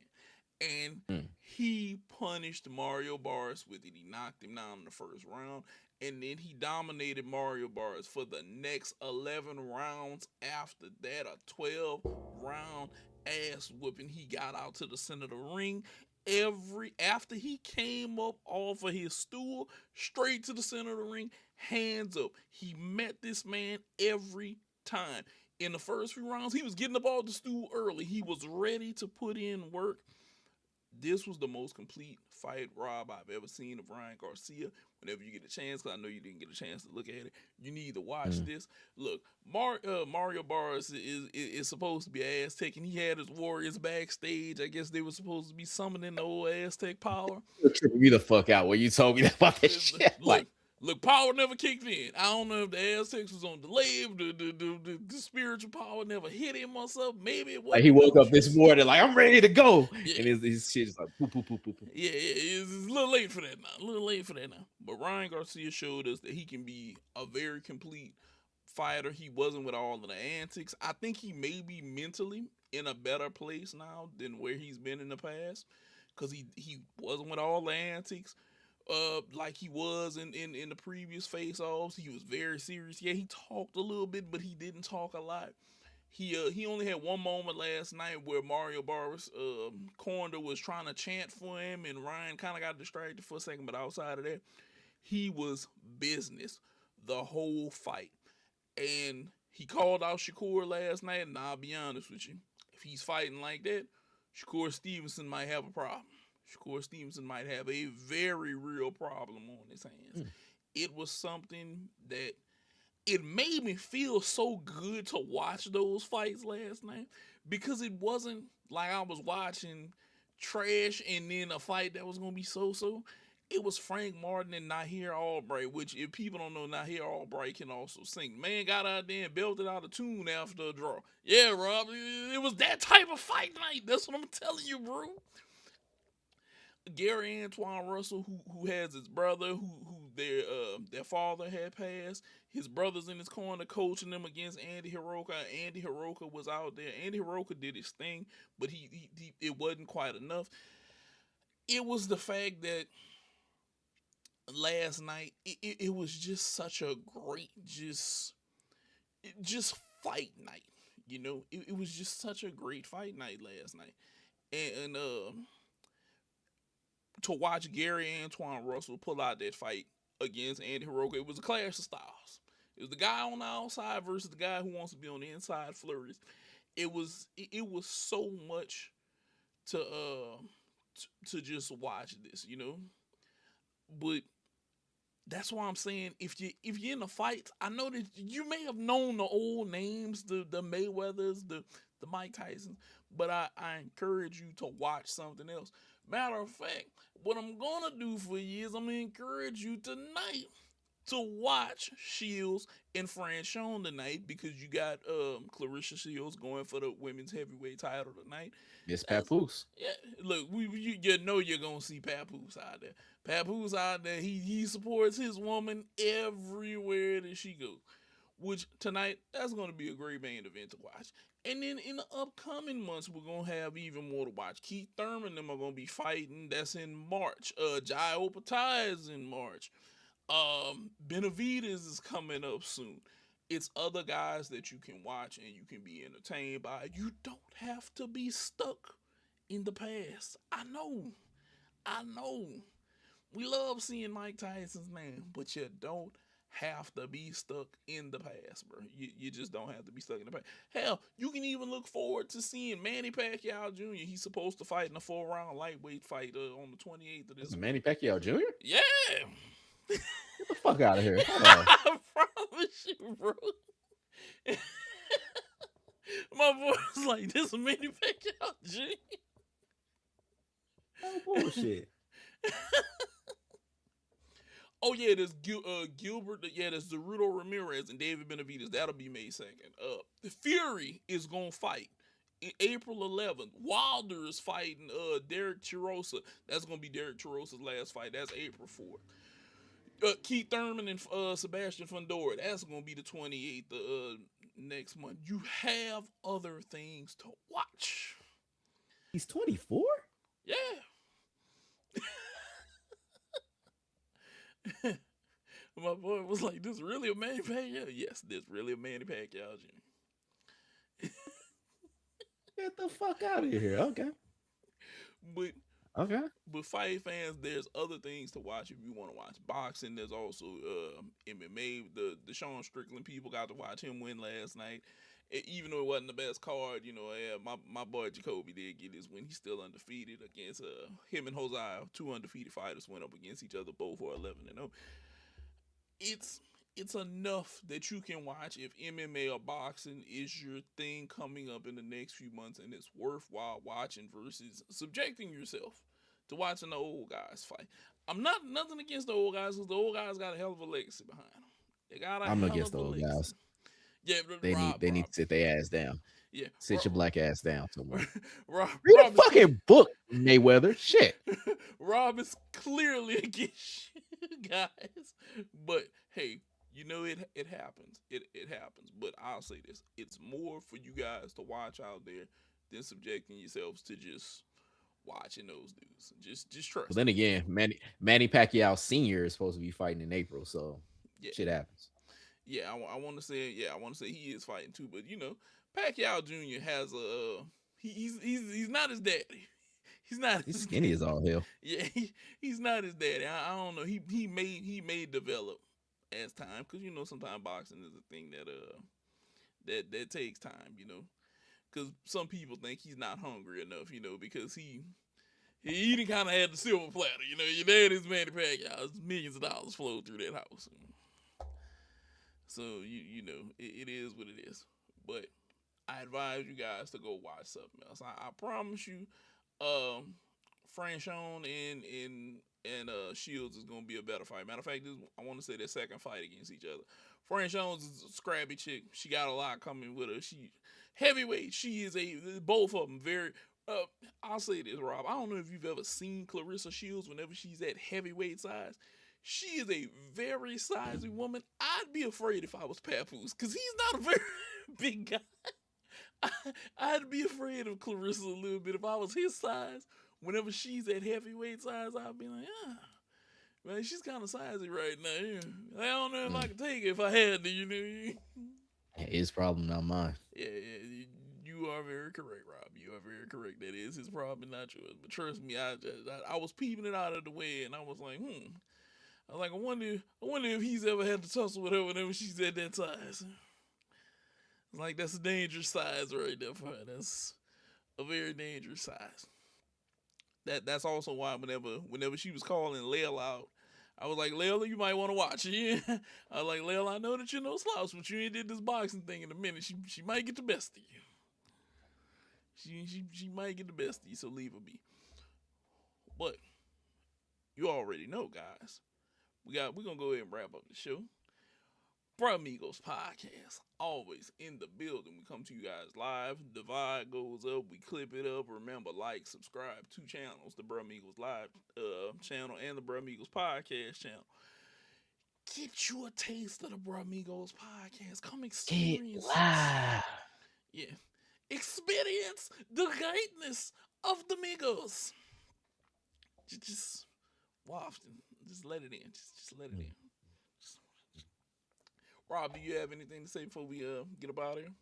And Mm. he punished Mario Barnes with it. He knocked him down in the first round. And then he dominated Mario Barnes for the next 11 rounds after that. A 12 round ass whooping. He got out to the center of the ring every after he came up off of his stool straight to the center of the ring, hands up. He met this man every time. In the first few rounds, he was getting up off the stool early. He was ready to put in work. This was the most complete fight, Rob, I've ever seen of Ryan Garcia. Whenever you get a chance, because I know you didn't get a chance to look at it, you need to watch Mm. this. Look, Mario Barnes is supposed to be Aztec, and he had his warriors backstage. I guess they were supposed to be summoning the old Aztec power. You're tripping me the fuck out when you told me about that shit. Look, Like, look, power never kicked in. I don't know if the Aztecs was on delay, if the spiritual power never hit him or something. Maybe it like wasn't he the woke up this nostrils. morning like I'm ready to go, Yeah, and his shit is like poo poo poo poo poo. yeah, it's a little late for that now. A little late for that now. But Ryan Garcia showed us that he can be a very complete fighter. He wasn't with all of the antics. I think he may be mentally in a better place now than where he's been in the past. Cause he wasn't with all the antics. Like he was in the previous face offs. He was very serious. Yeah, he talked a little bit, but he didn't talk a lot. He only had one moment last night where Mario Barros corner was trying to chant for him, and Ryan kind of got distracted for a second. But outside of that, he was business the whole fight, and he called out Shakur last night. And I'll be honest with you, if he's fighting like that, Shakur Stevenson might have a problem. Shakur Stevenson might have a very real problem on his hands. Mm. It was something that it made me feel so good to watch those fights last night because it wasn't like I was watching trash and then a fight that was gonna be so. It was Frank Martin and Nahir Albright, which if people don't know, Nahir Albright can also sing. Man got out there and belted out a tune after a draw. Yeah, Rob, it was that type of fight night. That's what I'm telling you, bro. Gary Antoine Russell, who has his brother, who their father had passed. His brother's in his corner coaching them against Andy Hiroka. Andy Hiroka was out there. Andy Hiroka did his thing, but he it wasn't quite enough. It was the fact that last night it was just such a great just fight night. You know, it was just such a great fight night last night, and to watch Gary Antoine Russell pull out that fight against Andy Hiroko. It was a clash of styles. It was the guy on the outside versus the guy who wants to be on the inside flurries. It was so much to to just watch this, But that's why I'm saying if you're in the fights, I know that you may have known the old names, the Mayweathers, the Mike Tysons, but I encourage you to watch something else. Matter of fact, what I'm gonna do for you is I'm gonna encourage you tonight to watch Shields and Franchon tonight because you got Clarissa Shields going for the women's heavyweight title tonight. Miss That's Papoose. yeah. Look, you know you're gonna see Papoose out there. Papoose out there. He supports his woman everywhere that she goes. Which tonight that's gonna be a great main event to watch. And then in the upcoming months, we're gonna have even more to watch. Keith Thurman and them are gonna be fighting. That's in March. Jai Opatai is in March. Benavidez is coming up soon. It's other guys that you can watch and you can be entertained by. You don't have to be stuck in the past. I know. We love seeing Mike Tyson's name, but you don't have to be stuck in the past, bro. You just don't have to be stuck in the past. Hell, you can even look forward to seeing Manny Pacquiao Jr. He's supposed to fight in a 4-round lightweight fight on the 28th of this That's month. Manny Pacquiao Jr.? Yeah. Get the fuck out of here. Hold on. I promise you, bro. My boy was like, this is Manny Pacquiao Jr. Oh, bullshit. Oh yeah, there's Gilbert. Yeah, there's Zerudo Ramirez and David Benavidez. That'll be May 2nd. The Fury is gonna fight April 11th. Wilder is fighting Derek Chirosa. That's gonna be Derek Chirosa's last fight. That's April 4th. Keith Thurman and Sebastian Fundora. That's gonna be the 28th next month. You have other things to watch. He's 24? Yeah. My boy was like, "This really a Manny Pacquiao?" Yes, this really a Manny Pacquiao Jr. Get the fuck out of here. Okay. But Okay. But fight fans, there's other things to watch if you want to watch boxing. There's also MMA. The Sean Strickland people got to watch him win last night. Even though it wasn't the best card, my boy Jacoby did get his win. He's still undefeated against him and Hosea. Two undefeated fighters went up against each other. Both are 11-0. It's enough that you can watch if MMA or boxing is your thing coming up in the next few months, and it's worthwhile watching versus subjecting yourself to watching the old guys fight. I'm nothing against the old guys because the old guys got a hell of a legacy behind them. They got a I'm hell against of the a old legacy. guys. Yeah, They need to sit their ass down. Yeah, Sit your black ass down somewhere. Rob Read a fucking book, Mayweather. Shit. Rob is clearly against you guys, but hey, it happens. It happens. But I'll say this: it's more for you guys to watch out there than subjecting yourselves to just watching those dudes. Just trust. Well, then again, Manny Pacquiao Sr. is supposed to be fighting in April, so shit happens. Yeah, I want to say he is fighting too, but Pacquiao Jr. has he's not his daddy. He's skinny as all hell. Yeah, he's not his daddy. I don't know. He may develop as time because sometimes boxing is a thing that takes time. Because some people think he's not hungry enough. Because he didn't kind of had the silver platter. Your dad is Manny Pacquiao. Millions of dollars flow through that house. So it is what it is. But I advise you guys to go watch something else. I promise you, Franchon and Shields is gonna be a better fight. Matter of fact, I want to say their second fight against each other. Franchon's is a scrappy chick. She got a lot coming with her. She heavyweight. She is both of them very. I'll say this, Rob. I don't know if you've ever seen Clarissa Shields whenever she's at heavyweight size. She is a very sizey woman. I'd be afraid if I was Papoose because he's not a very big guy. I'd be afraid of Clarissa a little bit if I was his size. Whenever she's at heavyweight size, I'd be like, man, she's kind of sizey right now. Yeah. I don't know if I could take it if I had to, His problem, not mine. Yeah, You are very correct, Rob. You are very correct. That is his problem, not yours. But trust me, I was peeping it out of the way, and I was like, I was like, I wonder if he's ever had to tussle with her whenever she's at that size. Like that's a dangerous size right there for her. That's a very dangerous size. That's also why whenever she was calling Layla out, I was like, Layla, you might want to watch it. I was like, Layla, I know that you're no slouch, but you ain't did this boxing thing in a minute. She might get the best of you. She might get the best of you, so leave her be. But you already know, guys. We're gonna go ahead and wrap up the show. Bro Amigos podcast, always in the building. We come to you guys live. The vibe goes up. We clip it up. Remember, like, subscribe, 2 channels: the Bro Amigos live channel and the Bro Amigos podcast channel. Get you a taste of the Bro Amigos podcast. Come Get experience this. live. Yeah, experience the greatness of the Migos. Just waft and just let it in. Just let it in. Just, Rob, do you have anything to say before we get up out of here?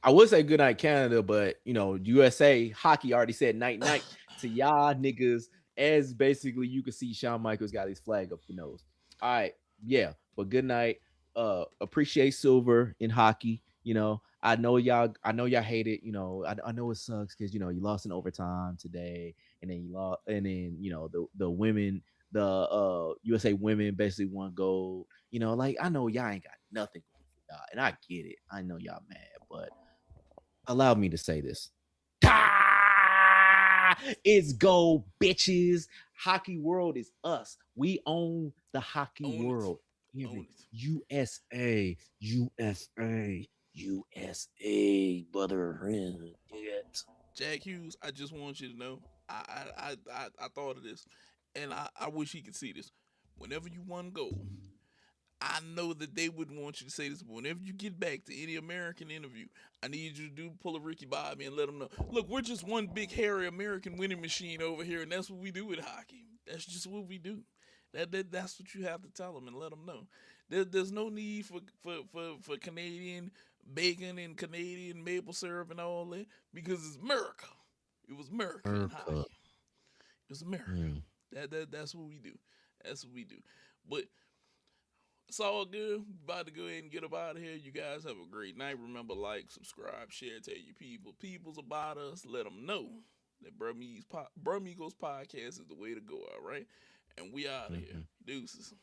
I would say good night, Canada, but USA hockey already said night night to y'all niggas. As basically you can see, Shawn Michaels got his flag up the nose. All right, yeah, but good night. Appreciate silver in hockey. I know y'all hate it. I know it sucks because you lost in overtime today, and then you lost, and then the women, the USA women basically won gold. Like I know y'all ain't got nothing going for y'all, and I get it. I know y'all mad, but allow me to say this. It's go, bitches. Hockey world is us. We own the hockey Own it. world. Hear Own me? it. USA, USA, USA, brother. Get. Jack Hughes, I just want you to know, I thought of this, and I wish he could see this. Whenever you won gold, I know that they wouldn't want you to say this, but whenever you get back to any American interview, I need you to pull a Ricky Bobby and let them know. Look, we're just one big hairy American winning machine over here, and that's what we do with hockey. That's just what we do. That's what you have to tell them and let them know. There's no need for Canadian bacon and Canadian maple syrup and all that because it's America. It was America in America. hockey. It was America. Mm. That's what we do. That's what we do. But it's all good. About to go ahead and get up out of here. You guys have a great night. Remember, like, subscribe, share, tell your people. People's about us. Let them know that Brumigos podcast is the way to go, all right? And we out of here. Mm-hmm. Deuces.